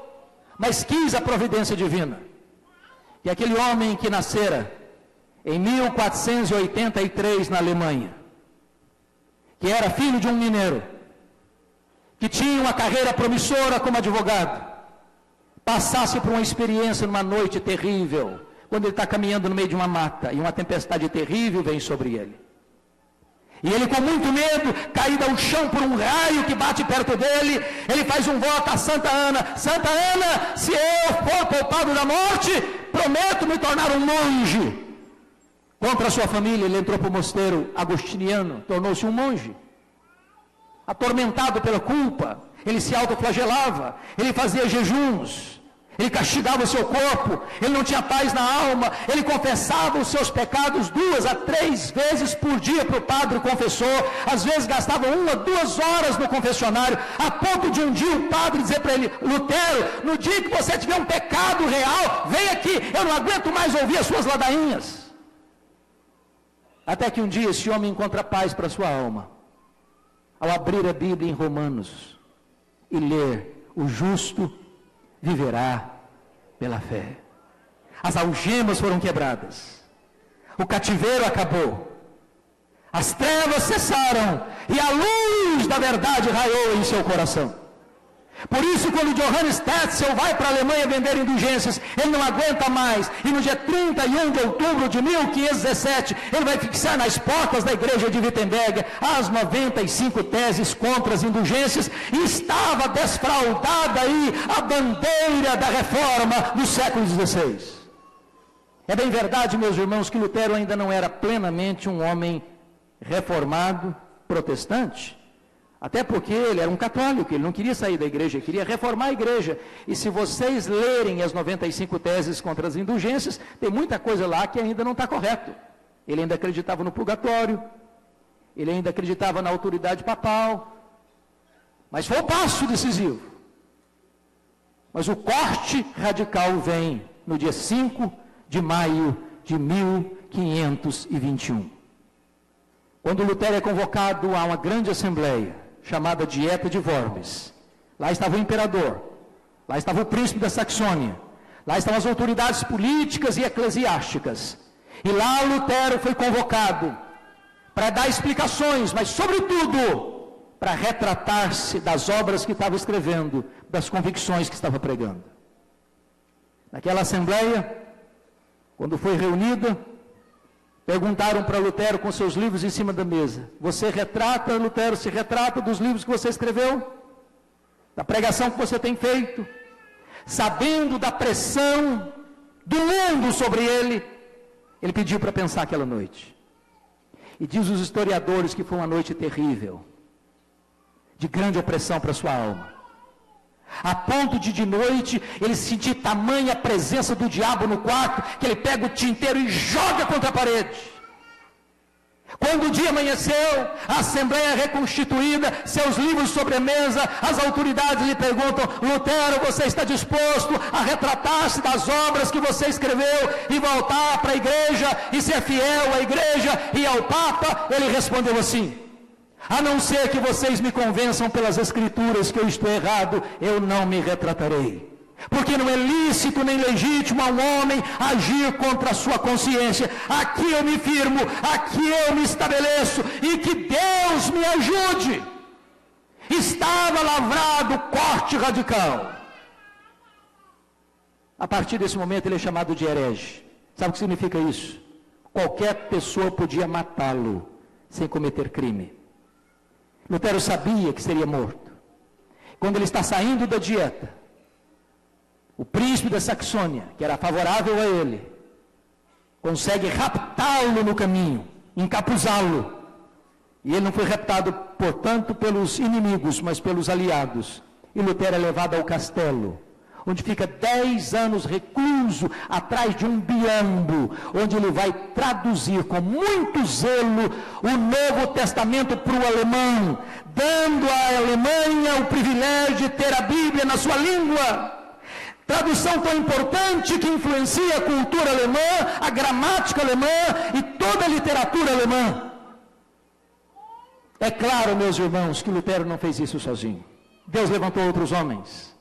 Mas quis a providência divina. E aquele homem que nascera em 1483 na Alemanha, que era filho de um mineiro, que tinha uma carreira promissora como advogado, passasse por uma experiência numa noite terrível, quando ele está caminhando no meio de uma mata, e uma tempestade terrível vem sobre ele. E ele, com muito medo, caído ao chão por um raio que bate perto dele, ele faz um voto a Santa Ana: Santa Ana, se eu for poupado da morte, prometo me tornar um monge. Contra a sua família, ele entrou para o mosteiro agostiniano, tornou-se um monge. Atormentado pela culpa, ele se autoflagelava, ele fazia jejuns, ele castigava o seu corpo, ele não tinha paz na alma, ele confessava os seus pecados 2 a 3 vezes por dia para o padre confessor, às vezes gastava 1 a 2 horas no confessionário, a ponto de um dia o padre dizer para ele: Lutero, no dia que você tiver um pecado real, vem aqui, eu não aguento mais ouvir as suas ladainhas. Até que um dia esse homem encontra paz para a sua alma, ao abrir a Bíblia em Romanos e ler: o justo viverá pela fé. As algemas foram quebradas, o cativeiro acabou, as trevas cessaram e a luz da verdade raiou em seu coração. Por isso, quando Johannes Tetzel vai para a Alemanha vender indulgências, ele não aguenta mais, e no dia 31 de outubro de 1517, ele vai fixar nas portas da igreja de Wittenberg as 95 teses contra as indulgências, e estava desfraldada aí a bandeira da reforma do século XVI. É bem verdade, meus irmãos, que Lutero ainda não era plenamente um homem reformado protestante, até porque ele era um católico, ele não queria sair da igreja, ele queria reformar a igreja. E se vocês lerem as 95 teses contra as indulgências, tem muita coisa lá que ainda não está correto. Ele ainda acreditava no purgatório, ele ainda acreditava na autoridade papal, mas foi o passo decisivo. Mas o corte radical vem no dia 5 de maio de 1521. Quando Lutero é convocado a uma grande assembleia, chamada Dieta de Worms. Lá estava o imperador, lá estava o príncipe da Saxônia, lá estavam as autoridades políticas e eclesiásticas. E lá Lutero foi convocado para dar explicações, mas sobretudo para retratar-se das obras que estava escrevendo, das convicções que estava pregando. Naquela assembleia, quando foi reunida, perguntaram para Lutero com seus livros em cima da mesa: você retrata, Lutero, se retrata dos livros que você escreveu? Da pregação que você tem feito? Sabendo da pressão do mundo sobre ele, ele pediu para pensar aquela noite. E diz os historiadores que foi uma noite terrível, de grande opressão para a sua alma. A ponto de noite, ele sentir tamanha presença do diabo no quarto, que ele pega o tinteiro e joga contra a parede. Quando o dia amanheceu, a assembleia reconstituída, seus livros sobre a mesa, as autoridades lhe perguntam: Lutero, você está disposto a retratar-se das obras que você escreveu e voltar para a igreja e ser fiel à igreja e ao Papa? Ele respondeu assim: a não ser que vocês me convençam pelas escrituras que eu estou errado, eu não me retratarei. Porque não é lícito nem legítimo a um homem agir contra a sua consciência. Aqui eu me firmo, aqui eu me estabeleço, e que Deus me ajude. Estava lavrado o corte radical. A partir desse momento ele é chamado de herege. Sabe o que significa isso? Qualquer pessoa podia matá-lo sem cometer crime. Lutero sabia que seria morto. Quando ele está saindo da dieta, o príncipe da Saxônia, que era favorável a ele, consegue raptá-lo no caminho, encapuzá-lo. E ele não foi raptado, portanto, pelos inimigos, mas pelos aliados. E Lutero é levado ao castelo, onde fica 10 anos recluso, atrás de um biombo, onde ele vai traduzir com muito zelo o Novo Testamento para o alemão, dando à Alemanha o privilégio de ter a Bíblia na sua língua. Tradução tão importante que influencia a cultura alemã, a gramática alemã e toda a literatura alemã. É claro, meus irmãos, que Lutero não fez isso sozinho. Deus levantou outros homens,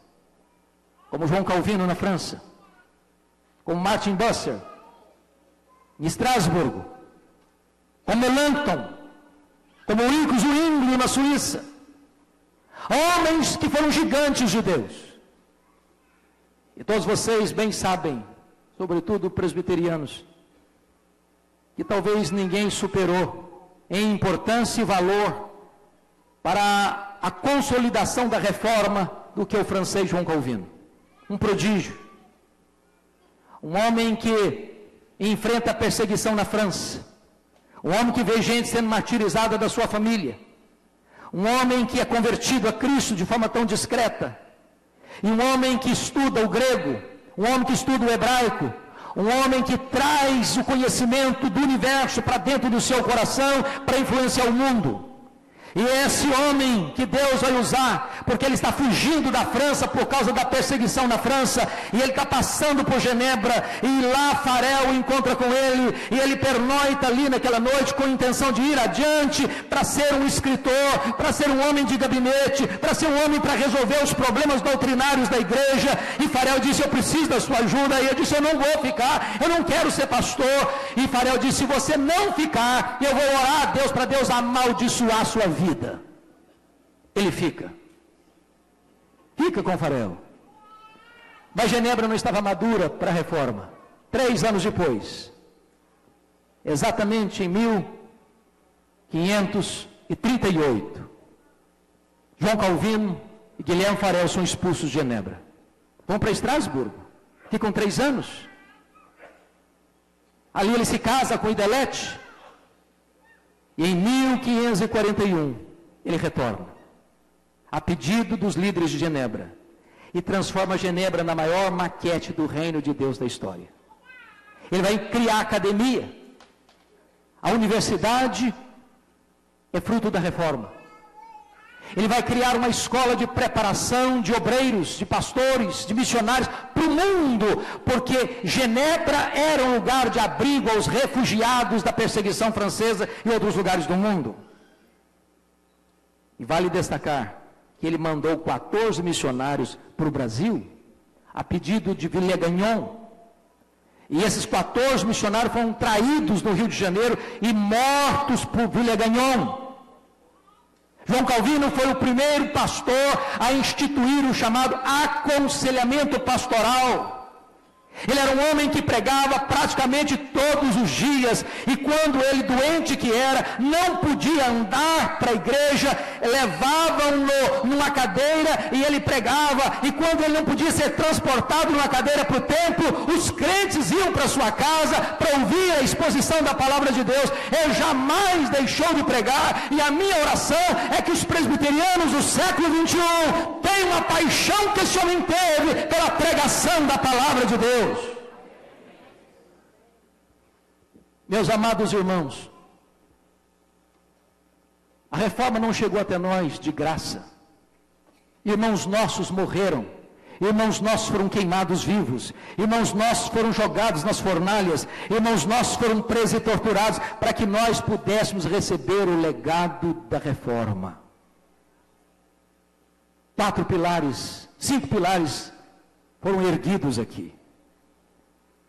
como João Calvino na França, como Martin Bucer, em Estrasburgo, como Melanchthon, como Ulrich Zwingli na Suíça. Homens que foram gigantes judeus. E todos vocês bem sabem, sobretudo presbiterianos, que talvez ninguém superou em importância e valor para a consolidação da reforma do que o francês João Calvino. Um prodígio. Um homem que enfrenta a perseguição na França. Um homem que vê gente sendo martirizada da sua família. Um homem que é convertido a Cristo de forma tão discreta. E um homem que estuda o grego, um homem que estuda o hebraico, um homem que traz o conhecimento do universo para dentro do seu coração para influenciar o mundo. E é esse homem que Deus vai usar, porque ele está fugindo da França por causa da perseguição na França, e ele está passando por Genebra, e lá Farel encontra com ele, e ele pernoita ali naquela noite com a intenção de ir adiante para ser um escritor, para ser um homem de gabinete, para ser um homem para resolver os problemas doutrinários da igreja. E Farel disse: eu preciso da sua ajuda. E ele disse: eu não vou ficar, eu não quero ser pastor. E Farel disse: se você não ficar, eu vou orar a Deus para Deus amaldiçoar a sua vida. Ele fica com Farel. Mas Genebra não estava madura para a reforma. 3 anos depois, exatamente em 1538, João Calvino e Guilherme Farel são expulsos de Genebra. Vão para Estrasburgo, ficam 3 anos. Ali ele se casa com Idelete. E em 1541, ele retorna, a pedido dos líderes de Genebra, e transforma Genebra na maior maquete do reino de Deus da história. Ele vai criar a academia. A universidade é fruto da reforma. Ele vai criar uma escola de preparação de obreiros, de pastores, de missionários para o mundo, porque Genebra era um lugar de abrigo aos refugiados da perseguição francesa e outros lugares do mundo. E vale destacar que ele mandou 14 missionários para o Brasil, a pedido de Villegagnon. E esses 14 missionários foram traídos no Rio de Janeiro e mortos por Villegagnon. João Calvino foi o primeiro pastor a instituir o chamado aconselhamento pastoral. Ele era um homem que pregava praticamente todos os dias, e quando ele, doente que era, não podia andar para a igreja, levavam-no numa cadeira e ele pregava, e quando ele não podia ser transportado numa cadeira para o templo, os crentes iam para sua casa para ouvir a exposição da palavra de Deus. Ele jamais deixou de pregar, e a minha oração é que os presbiterianos do século XXI tenham a paixão que esse homem teve pela pregação da palavra de Deus. Meus amados irmãos, a reforma não chegou até nós de graça. Irmãos nossos morreram, irmãos nossos foram queimados vivos, irmãos nossos foram jogados nas fornalhas, irmãos nossos foram presos e torturados para que nós pudéssemos receber o legado da reforma. 4 pilares, 5 pilares foram erguidos aqui.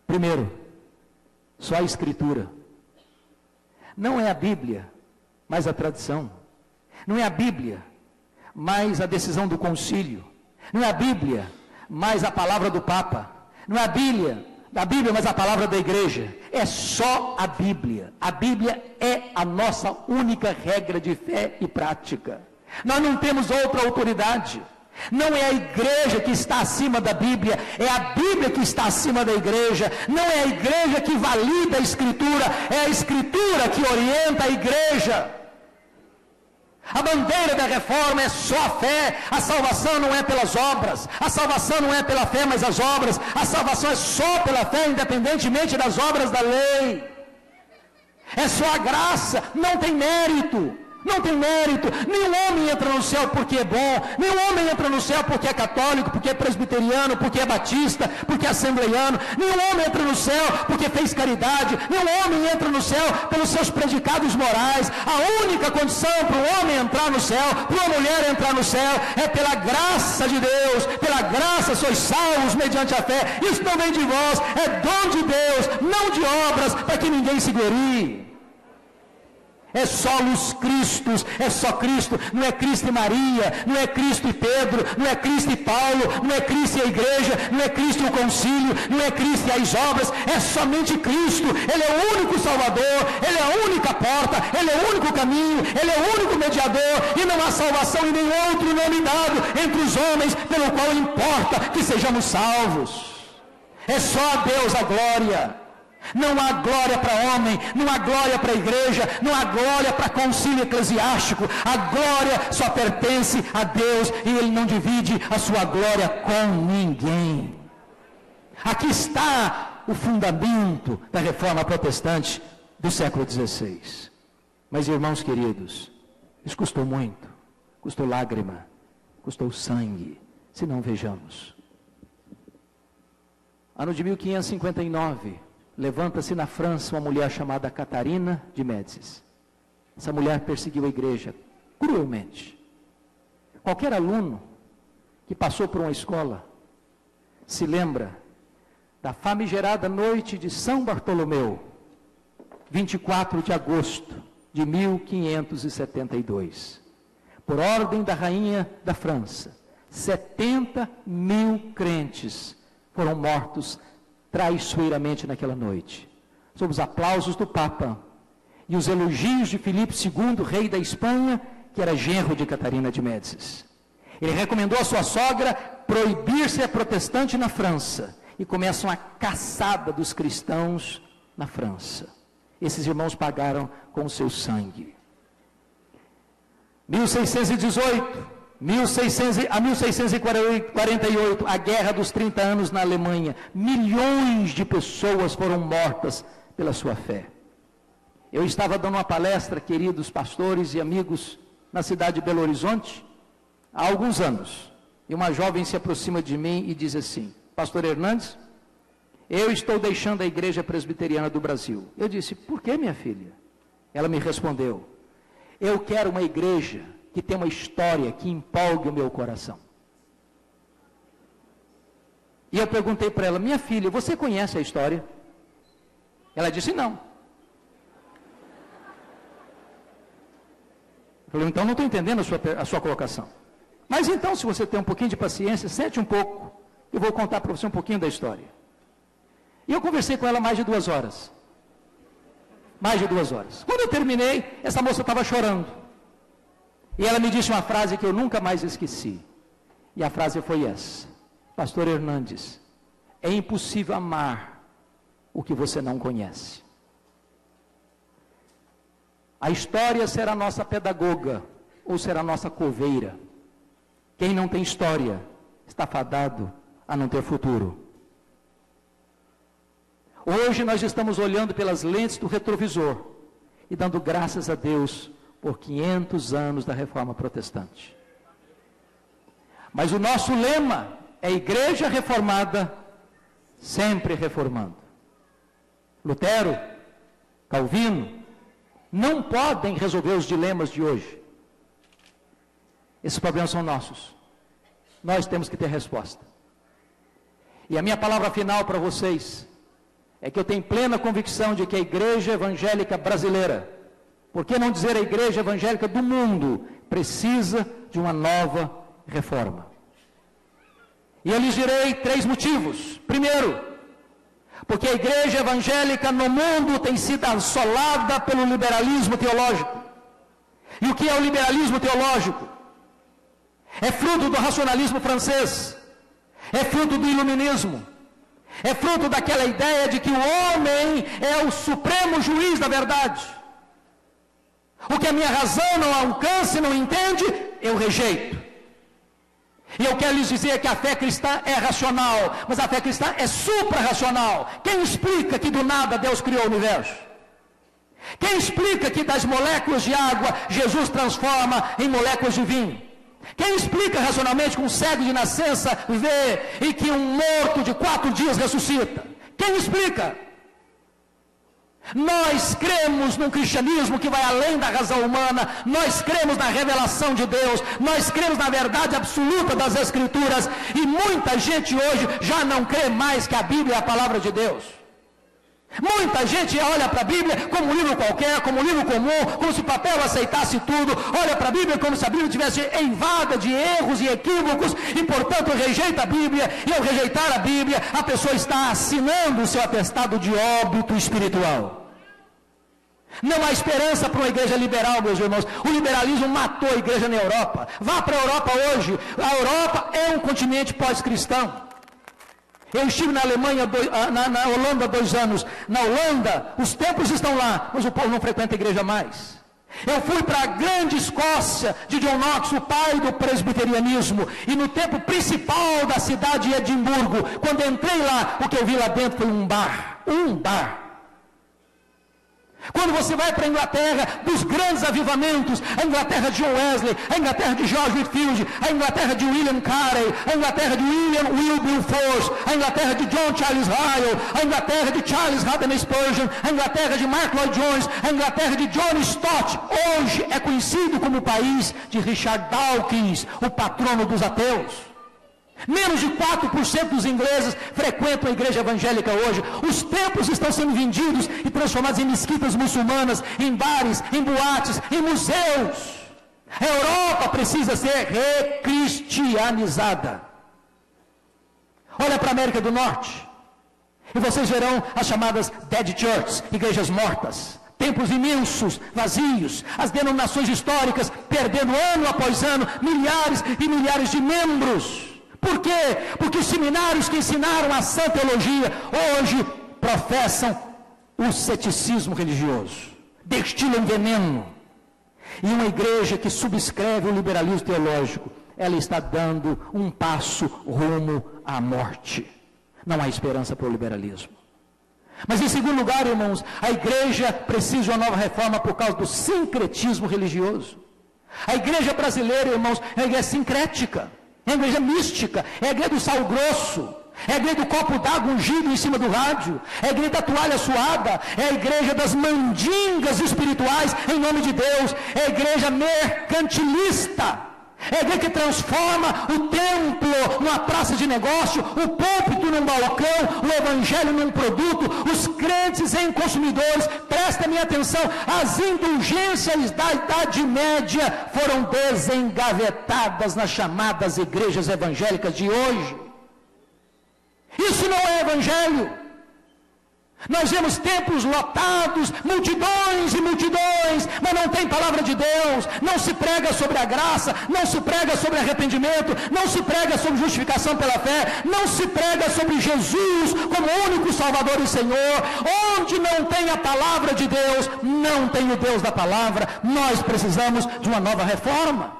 Primeiro, só a Escritura. Não é a Bíblia, mas a tradição. Não é a Bíblia, mas a decisão do concílio. Não é a Bíblia, mas a palavra do Papa. Não é a Bíblia, mas a palavra da igreja. É só a Bíblia. A Bíblia é a nossa única regra de fé e prática. Nós não temos outra autoridade. Não é a igreja que está acima da Bíblia, é a Bíblia que está acima da igreja. Não é a igreja que valida a Escritura, é a Escritura que orienta a igreja. A bandeira da reforma é só a fé. A salvação não é pelas obras, a salvação não é pela fé, mas as obras. A salvação é só pela fé, independentemente das obras da lei. É só a graça, não tem mérito. Não tem mérito. Nenhum homem entra no céu porque é bom. Nenhum homem entra no céu porque é católico, porque é presbiteriano, porque é batista, porque é assembleiano. Nenhum homem entra no céu porque fez caridade. Nenhum homem entra no céu pelos seus predicados morais. A única condição para um homem entrar no céu, para uma mulher entrar no céu, é pela graça de Deus. Pela graça sois salvos mediante a fé. Isso não vem de vós, é dom de Deus, não de obras, para que ninguém se glorie. É só os Cristos, é só Cristo, não é Cristo e Maria, não é Cristo e Pedro, não é Cristo e Paulo, não é Cristo e a igreja, não é Cristo e o concílio, não é Cristo e as obras, é somente Cristo. Ele é o único Salvador, Ele é a única porta, Ele é o único caminho, Ele é o único mediador, e não há salvação em nenhum outro nome dado entre os homens, pelo qual importa que sejamos salvos. É só a Deus a glória. Não há glória para homem, não há glória para a igreja, não há glória para concílio eclesiástico. A glória só pertence a Deus e Ele não divide a sua glória com ninguém. Aqui está o fundamento da reforma protestante do século XVI. Mas, irmãos queridos, isso custou muito, custou lágrima, custou sangue. Se não, vejamos. Ano de 1559, levanta-se na França uma mulher chamada Catarina de Médicis. Essa mulher perseguiu a igreja cruelmente. Qualquer aluno que passou por uma escola se lembra da famigerada noite de São Bartolomeu, 24 de agosto de 1572. Por ordem da rainha da França, 70.000 crentes foram mortos traiçoeiramente naquela noite, sob os aplausos do Papa e os elogios de Filipe II, rei da Espanha, que era genro de Catarina de Médicis. Ele recomendou à sua sogra proibir ser protestante na França, e começa uma caçada dos cristãos na França. Esses irmãos pagaram com o seu sangue. 1618 a 1648, a Guerra dos 30 Anos na Alemanha. Milhões de pessoas foram mortas pela sua fé. Eu estava dando uma palestra, queridos pastores e amigos, na cidade de Belo Horizonte, há alguns anos. E uma jovem se aproxima de mim e diz assim: Pastor Hernandes, eu estou deixando a Igreja Presbiteriana do Brasil. Eu disse: por que, minha filha? Ela me respondeu: eu quero uma igreja que tem uma história que empolgue o meu coração. E eu perguntei para ela: minha filha, você conhece a história? Ela disse: não. Eu falei: então não estou entendendo a sua colocação. Mas então, se você tem um pouquinho de paciência, sente um pouco, eu vou contar para você um pouquinho da história. E eu conversei com ela mais de 2 horas. Mais de 2 horas. Quando eu terminei, essa moça estava chorando. E ela me disse uma frase que eu nunca mais esqueci. E a frase foi essa: Pastor Hernandes, é impossível amar o que você não conhece. A história será nossa pedagoga ou será nossa coveira. Quem não tem história está fadado a não ter futuro. Hoje nós estamos olhando pelas lentes do retrovisor e dando graças a Deus por 500 anos da Reforma Protestante. Mas o nosso lema é Igreja Reformada, sempre reformando. Lutero, Calvino, não podem resolver os dilemas de hoje. Esses problemas são nossos. Nós temos que ter resposta. E a minha palavra final para vocês é que eu tenho plena convicção de que a igreja evangélica brasileira, por que não dizer a igreja evangélica do mundo, precisa de uma nova reforma. E eu lhes direi 3 motivos. Primeiro, porque a igreja evangélica no mundo tem sido assolada pelo liberalismo teológico. E o que é o liberalismo teológico? É fruto do racionalismo francês, é fruto do iluminismo, é fruto daquela ideia de que o homem é o supremo juiz da verdade. O que a minha razão não alcança e não entende, eu rejeito. E eu quero lhes dizer que a fé cristã é racional, mas a fé cristã é supra-racional. Quem explica que do nada Deus criou o universo? Quem explica que das moléculas de água Jesus transforma em moléculas de vinho? Quem explica racionalmente que um cego de nascença vê e que um morto de 4 dias ressuscita? Quem explica? Nós cremos num cristianismo que vai além da razão humana, nós cremos na revelação de Deus, nós cremos na verdade absoluta das Escrituras, e muita gente hoje já não crê mais que a Bíblia é a palavra de Deus. Muita gente olha para a Bíblia como um livro qualquer, como um livro comum, como se o papel aceitasse tudo, olha para a Bíblia como se a Bíblia estivesse eivada de erros e equívocos, e portanto rejeita a Bíblia, e ao rejeitar a Bíblia, a pessoa está assinando o seu atestado de óbito espiritual. Não há esperança para uma igreja liberal, meus irmãos. O liberalismo matou a igreja na Europa. Vá para a Europa hoje. A Europa é um continente pós-cristão. Eu estive na Alemanha, na Holanda 2 anos. Na Holanda, os templos estão lá, mas o povo não frequenta a igreja mais. Eu fui para a grande Escócia de John Knox, o pai do presbiterianismo, e no templo principal da cidade de Edimburgo, quando entrei lá, o que eu vi lá dentro foi um bar. Quando você vai para a Inglaterra, dos grandes avivamentos, a Inglaterra de John Wesley, a Inglaterra de George Whitefield, a Inglaterra de William Carey, a Inglaterra de William Wilberforce, a Inglaterra de John Charles Ryle, a Inglaterra de Charles Haddon Spurgeon, a Inglaterra de Mark Lloyd Jones, a Inglaterra de John Stott, hoje é conhecido como o país de Richard Dawkins, o patrono dos ateus. Menos de 4% dos ingleses frequentam a igreja evangélica hoje. Os templos estão sendo vendidos e transformados em mesquitas muçulmanas, em bares, em boates, em museus. A Europa precisa ser recristianizada. Olha para a América do Norte e vocês verão as chamadas dead churches, igrejas mortas. Templos imensos, vazios, as denominações históricas perdendo ano após ano milhares e milhares de membros. Por quê? Porque os seminários que ensinaram a sã teologia hoje professam o ceticismo religioso, destilam veneno. E uma igreja que subscreve o liberalismo teológico, ela está dando um passo rumo à morte. Não há esperança para o liberalismo. Mas em segundo lugar, irmãos, a igreja precisa de uma nova reforma por causa do sincretismo religioso. A igreja brasileira, irmãos, é uma igreja sincrética. É a igreja mística, é a igreja do sal grosso, é a igreja do copo d'água ungido em cima do rádio, é a igreja da toalha suada, é a igreja das mandingas espirituais em nome de Deus, é a igreja mercantilista, é a igreja que transforma o templo numa praça de negócio, o púlpito num balcão, o evangelho num produto, os crentes em consumidores. Presta minha atenção, as indulgências da Idade Média foram desengavetadas nas chamadas igrejas evangélicas de hoje. Isso não é evangelho. Nós vemos templos lotados, multidões e multidões, mas não tem palavra de Deus, não se prega sobre a graça, não se prega sobre arrependimento, não se prega sobre justificação pela fé, não se prega sobre Jesus como único Salvador e Senhor. Onde não tem a palavra de Deus, não tem o Deus da palavra. Nós precisamos de uma nova reforma.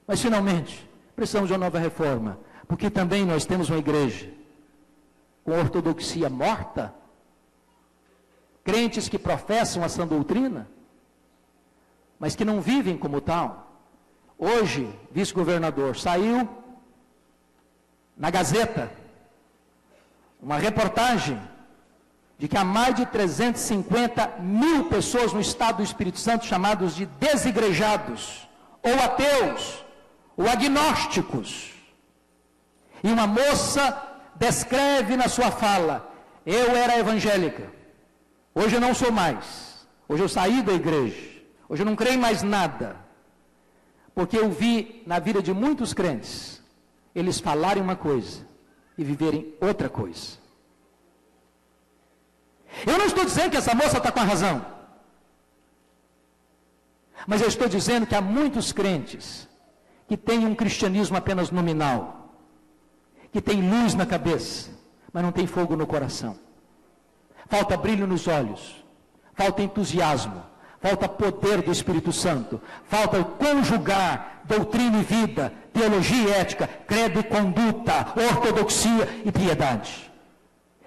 Mas finalmente, precisamos de uma nova reforma, porque também nós temos uma igreja com ortodoxia morta, crentes que professam a sã doutrina, mas que não vivem como tal. Hoje, vice-governador, saiu na Gazeta uma reportagem de que há mais de 350 mil pessoas no estado do Espírito Santo chamados de desigrejados, ou ateus, ou agnósticos. E uma moça descreve na sua fala: eu era evangélica, hoje eu não sou mais, hoje eu saí da igreja, hoje eu não creio em mais nada, porque eu vi na vida de muitos crentes, eles falarem uma coisa e viverem outra coisa. Eu não estou dizendo que essa moça está com a razão, mas eu estou dizendo que há muitos crentes que têm um cristianismo apenas nominal, que tem luz na cabeça, mas não tem fogo no coração. Falta brilho nos olhos, falta entusiasmo, falta poder do Espírito Santo, falta conjugar doutrina e vida, teologia e ética, credo e conduta, ortodoxia e piedade.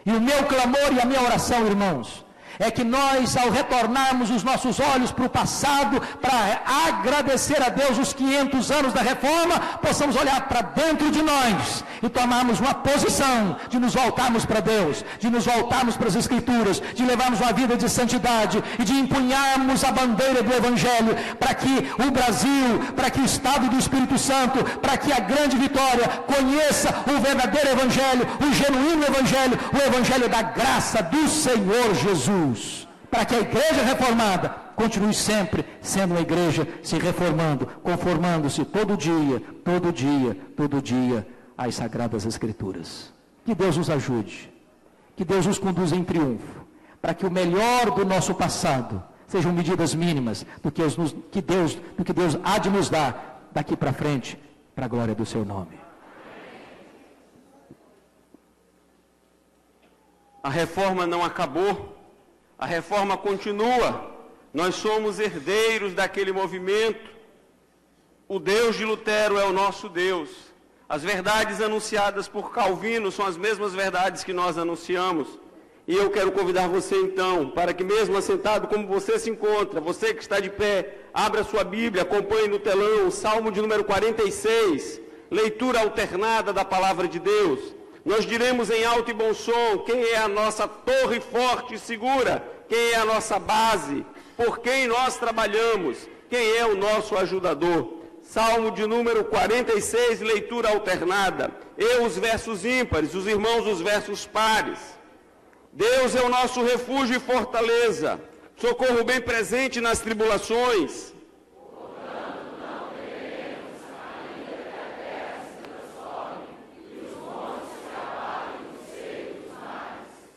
E o meu clamor e a minha oração, irmãos, é que nós, ao retornarmos os nossos olhos para o passado, para agradecer a Deus os 500 anos da reforma, possamos olhar para dentro de nós e tomarmos uma posição de nos voltarmos para Deus, de nos voltarmos para as Escrituras, de levarmos uma vida de santidade e de empunharmos a bandeira do Evangelho, para que o Brasil, para que o Estado do Espírito Santo, para que a grande vitória conheça o verdadeiro Evangelho, o genuíno Evangelho, o Evangelho da graça do Senhor Jesus. Para que a igreja reformada continue sempre sendo uma igreja se reformando, conformando-se todo dia às Sagradas Escrituras. Que Deus nos ajude, que Deus nos conduza em triunfo, para que o melhor do nosso passado sejam medidas mínimas do que Deus há de nos dar daqui para frente, para a glória do seu nome. A reforma não acabou, a reforma continua. Nós somos herdeiros daquele movimento. O Deus de Lutero é o nosso Deus. As verdades anunciadas por Calvino são as mesmas verdades que nós anunciamos. E eu quero convidar você então, para que mesmo assentado como você se encontra, você que está de pé, abra sua Bíblia, acompanhe no telão o Salmo de número 46, leitura alternada da Palavra de Deus. Nós diremos em alto e bom som quem é a nossa torre forte e segura, quem é a nossa base, por quem nós trabalhamos, quem é o nosso ajudador. Salmo de número 46, leitura alternada. Eu os versos ímpares, os irmãos os versos pares. Deus é o nosso refúgio e fortaleza, socorro bem presente nas tribulações.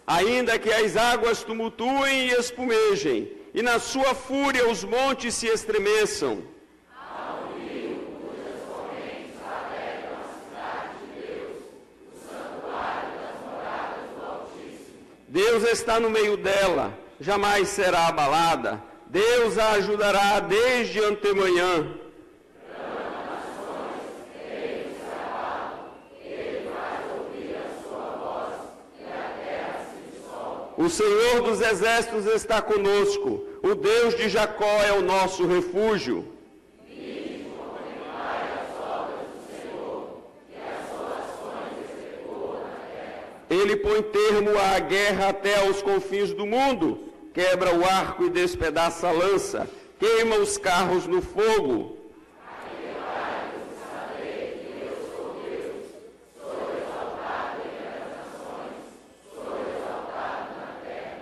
Ainda que as águas tumultuem e espumejem, e na sua fúria os montes se estremeçam. Deus está no meio dela, jamais será abalada. Deus a ajudará desde antemanhã. O Senhor dos exércitos está conosco. O Deus de Jacó é o nosso refúgio. Ele põe termo à guerra até aos confins do mundo, quebra o arco e despedaça a lança, queima os carros no fogo.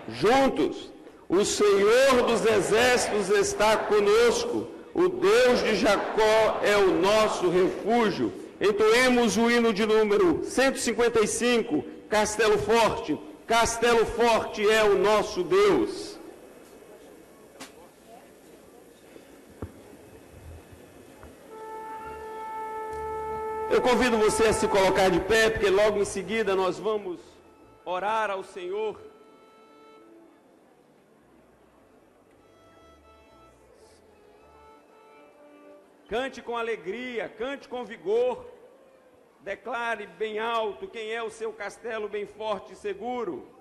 Juntos, o Senhor dos exércitos está conosco, o Deus de Jacó é o nosso refúgio. Entoemos o hino de número 155, Castelo Forte. Castelo Forte é o nosso Deus. Eu convido você a se colocar de pé, porque logo em seguida nós vamos orar ao Senhor. Cante com alegria, cante com vigor, declare bem alto quem é o seu castelo bem forte e seguro.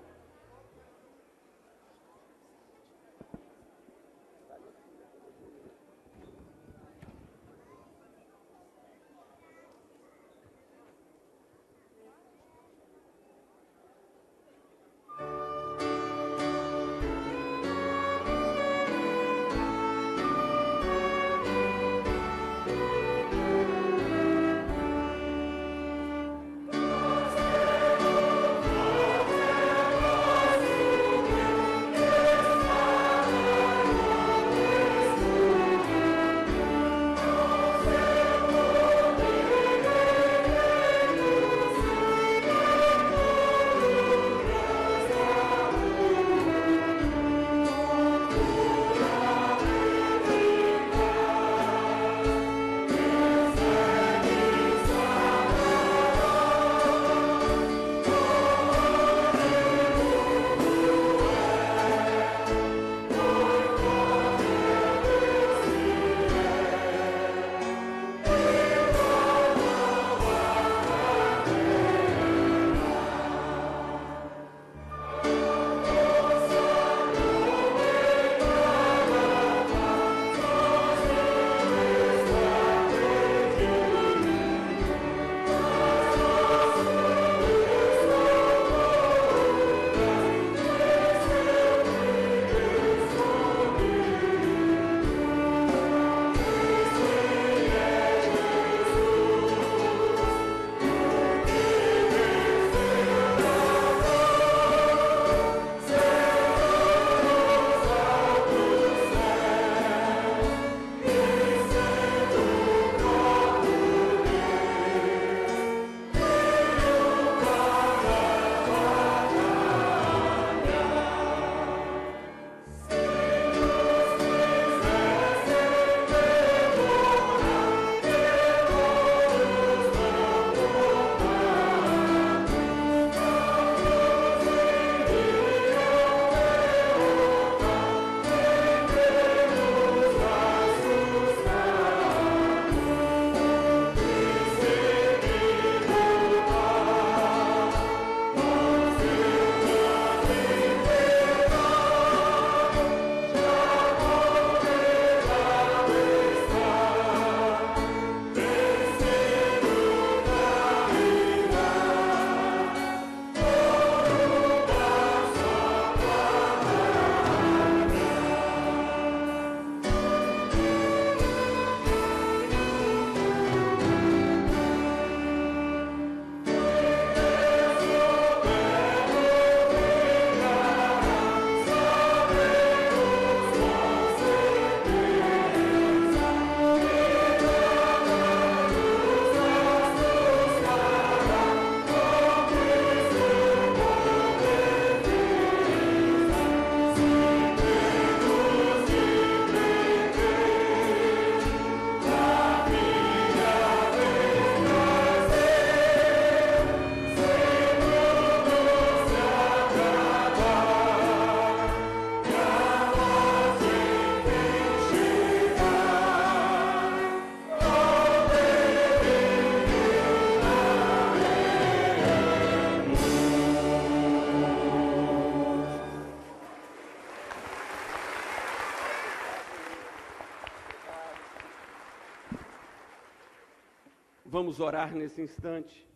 vamos orar nesse instante.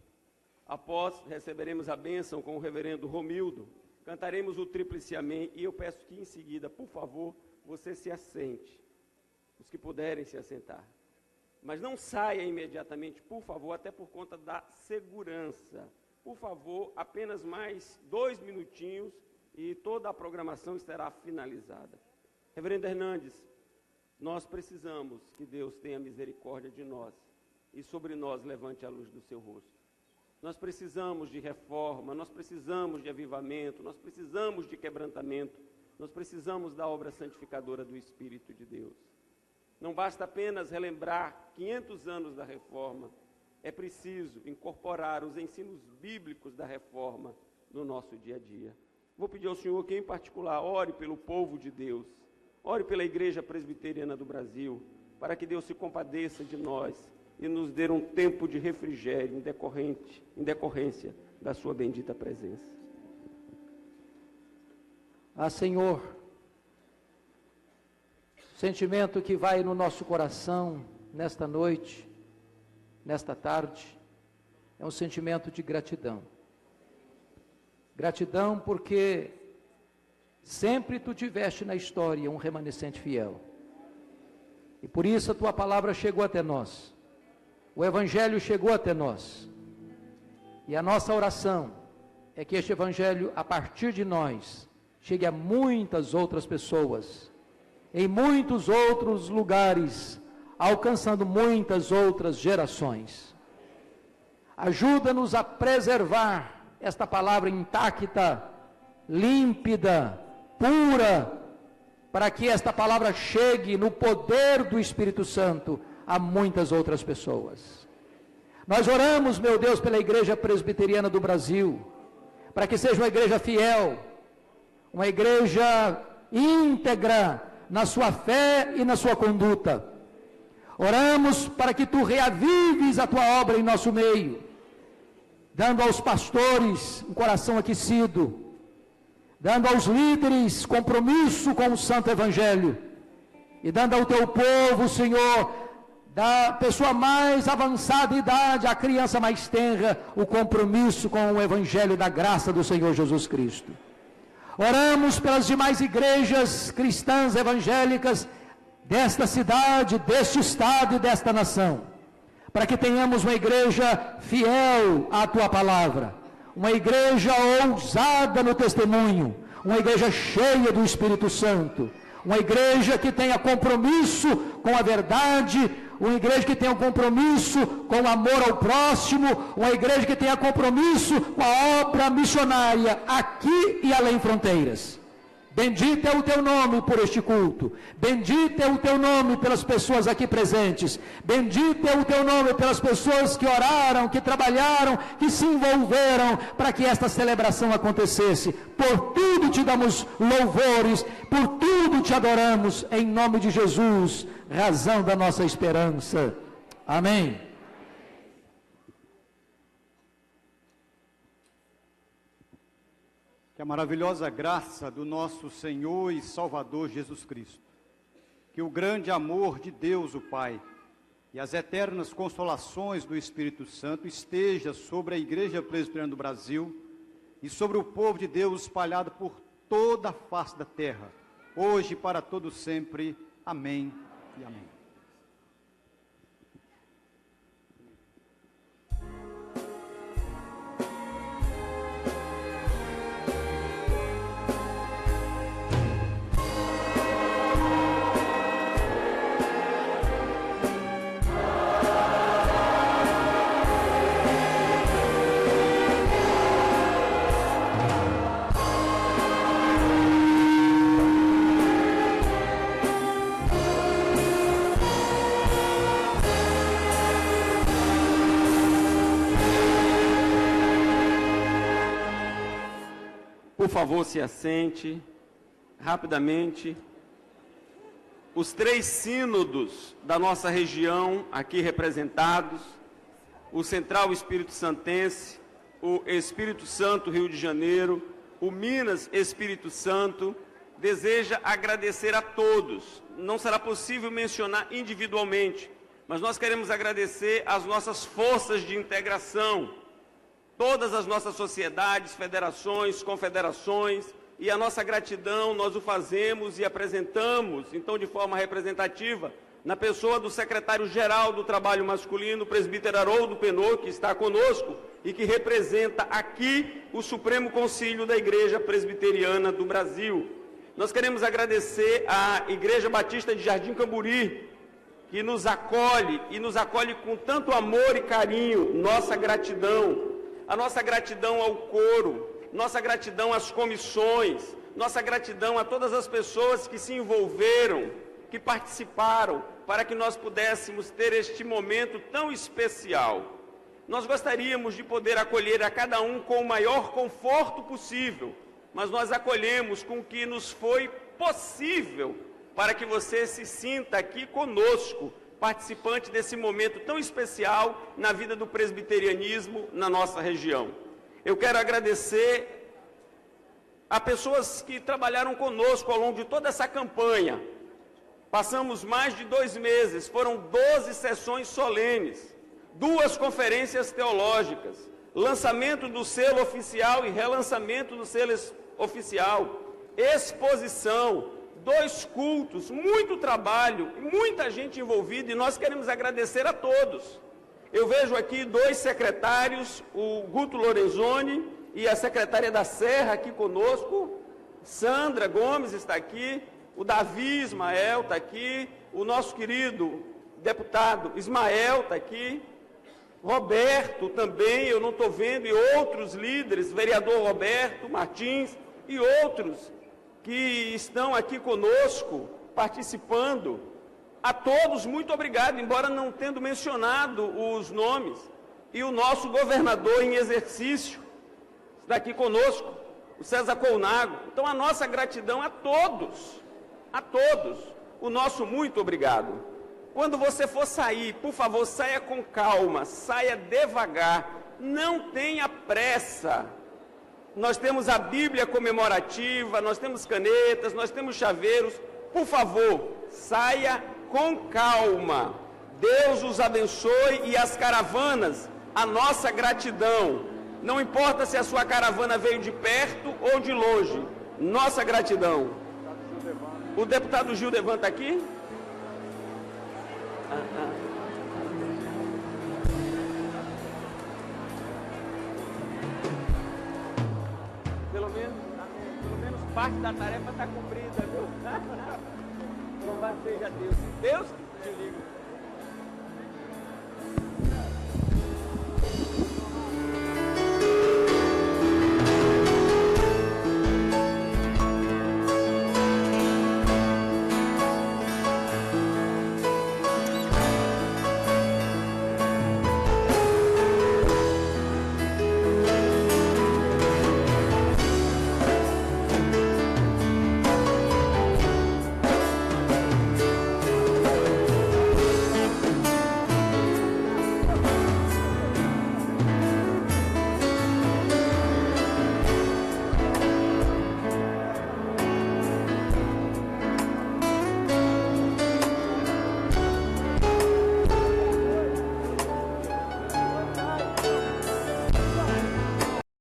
Após, receberemos a bênção com o reverendo Romildo, cantaremos o Tríplice Amém, e eu peço que em seguida, por favor, você se assente, os que puderem se assentar. Mas não saia imediatamente, por favor, até por conta da segurança. Por favor, apenas mais 2 minutinhos e toda a programação estará finalizada. Reverendo Hernandes, nós precisamos que Deus tenha misericórdia de nós e sobre nós levante a luz do seu rosto. Nós precisamos de reforma, nós precisamos de avivamento, nós precisamos de quebrantamento, nós precisamos da obra santificadora do Espírito de Deus. Não basta apenas relembrar 500 anos da reforma, é preciso incorporar os ensinos bíblicos da reforma no nosso dia a dia. Vou pedir ao senhor que, em particular, ore pelo povo de Deus, ore pela Igreja Presbiteriana do Brasil, para que Deus se compadeça de nós e nos dê um tempo de refrigério em decorrência da sua bendita presença. Ah, Senhor, sentimento que vai no nosso coração nesta noite, nesta tarde, é um sentimento de gratidão. Gratidão porque sempre tu tiveste na história um remanescente fiel. E por isso a tua palavra chegou até nós. O Evangelho chegou até nós. E a nossa oração é que este Evangelho, a partir de nós, chegue a muitas outras pessoas, em muitos outros lugares, alcançando muitas outras gerações. Ajuda-nos a preservar esta palavra intacta, límpida, pura, para que esta palavra chegue no poder do Espírito Santo a muitas outras pessoas. Nós oramos, meu Deus, pela Igreja Presbiteriana do Brasil, para que seja uma igreja fiel, uma igreja íntegra na sua fé e na sua conduta. Oramos para que tu reavives a tua obra em nosso meio, dando aos pastores um coração aquecido, dando aos líderes compromisso com o Santo Evangelho, e dando ao teu povo, Senhor, da pessoa mais avançada de idade, à criança mais tenra, o compromisso com o Evangelho da graça do Senhor Jesus Cristo. Oramos pelas demais igrejas cristãs evangélicas desta cidade, deste estado e desta nação, para que tenhamos uma igreja fiel à tua palavra, uma igreja ousada no testemunho, uma igreja cheia do Espírito Santo, uma igreja que tenha compromisso com a verdade, uma igreja que tenha um compromisso com o amor ao próximo, uma igreja que tenha compromisso com a obra missionária aqui e além fronteiras. Bendito é o teu nome por este culto, bendito é o teu nome pelas pessoas aqui presentes, bendito é o teu nome pelas pessoas que oraram, que trabalharam, que se envolveram para que esta celebração acontecesse. Por tudo te damos louvores, por tudo te adoramos, em nome de Jesus, razão da nossa esperança. Amém. Que a maravilhosa graça do nosso Senhor e Salvador Jesus Cristo, que o grande amor de Deus o Pai e as eternas consolações do Espírito Santo esteja sobre a Igreja Presbiteriana do Brasil e sobre o povo de Deus espalhado por toda a face da terra, hoje e para todo sempre. Amém e amém. Por favor, se assente rapidamente. Os 3 sínodos da nossa região aqui representados, o Central Espírito Santense, o Espírito Santo Rio de Janeiro, o Minas Espírito Santo, deseja agradecer a todos. Não será possível mencionar individualmente, mas nós queremos agradecer às nossas forças de integração, todas as nossas sociedades, federações, confederações, e a nossa gratidão nós o fazemos e apresentamos, então, de forma representativa, na pessoa do secretário-geral do Trabalho Masculino, o presbítero Haroldo Penô, que está conosco e que representa aqui o Supremo Concílio da Igreja Presbiteriana do Brasil. Nós queremos agradecer à Igreja Batista de Jardim Camburi, que nos acolhe e nos acolhe com tanto amor e carinho. Nossa gratidão, a nossa gratidão ao coro, nossa gratidão às comissões, nossa gratidão a todas as pessoas que se envolveram, que participaram, para que nós pudéssemos ter este momento tão especial. Nós gostaríamos de poder acolher a cada um com o maior conforto possível, mas nós acolhemos com o que nos foi possível para que você se sinta aqui conosco, participante desse momento tão especial na vida do presbiterianismo na nossa região. Eu quero agradecer a pessoas que trabalharam conosco ao longo de toda essa campanha. Passamos mais de 2 meses, foram 12 sessões solenes, 2 conferências teológicas, lançamento do selo oficial e relançamento do selo oficial, exposição, 2 cultos, muito trabalho, muita gente envolvida, e nós queremos agradecer a todos. Eu vejo aqui 2 secretários, o Guto Lorenzoni e a secretária da Serra aqui conosco, Sandra Gomes está aqui, o Davi Ismael está aqui, o nosso querido deputado Ismael está aqui, Roberto também, eu não estou vendo, e outros líderes, vereador Roberto Martins e outros que estão aqui conosco, participando. A todos, muito obrigado, embora não tendo mencionado os nomes. E o nosso governador em exercício está aqui conosco, o César Colnago. Então, a nossa gratidão a todos, o nosso muito obrigado. Quando você for sair, por favor, saia com calma, saia devagar, não tenha pressa. Nós temos a Bíblia comemorativa, nós temos canetas, nós temos chaveiros. Por favor, saia com calma. Deus os abençoe e as caravanas, a nossa gratidão. Não importa se a sua caravana veio de perto ou de longe, nossa gratidão. O deputado Gildevan está aqui? Pelo menos parte da tarefa está cumprida, viu? Louvado seja Deus. Deus que te liga.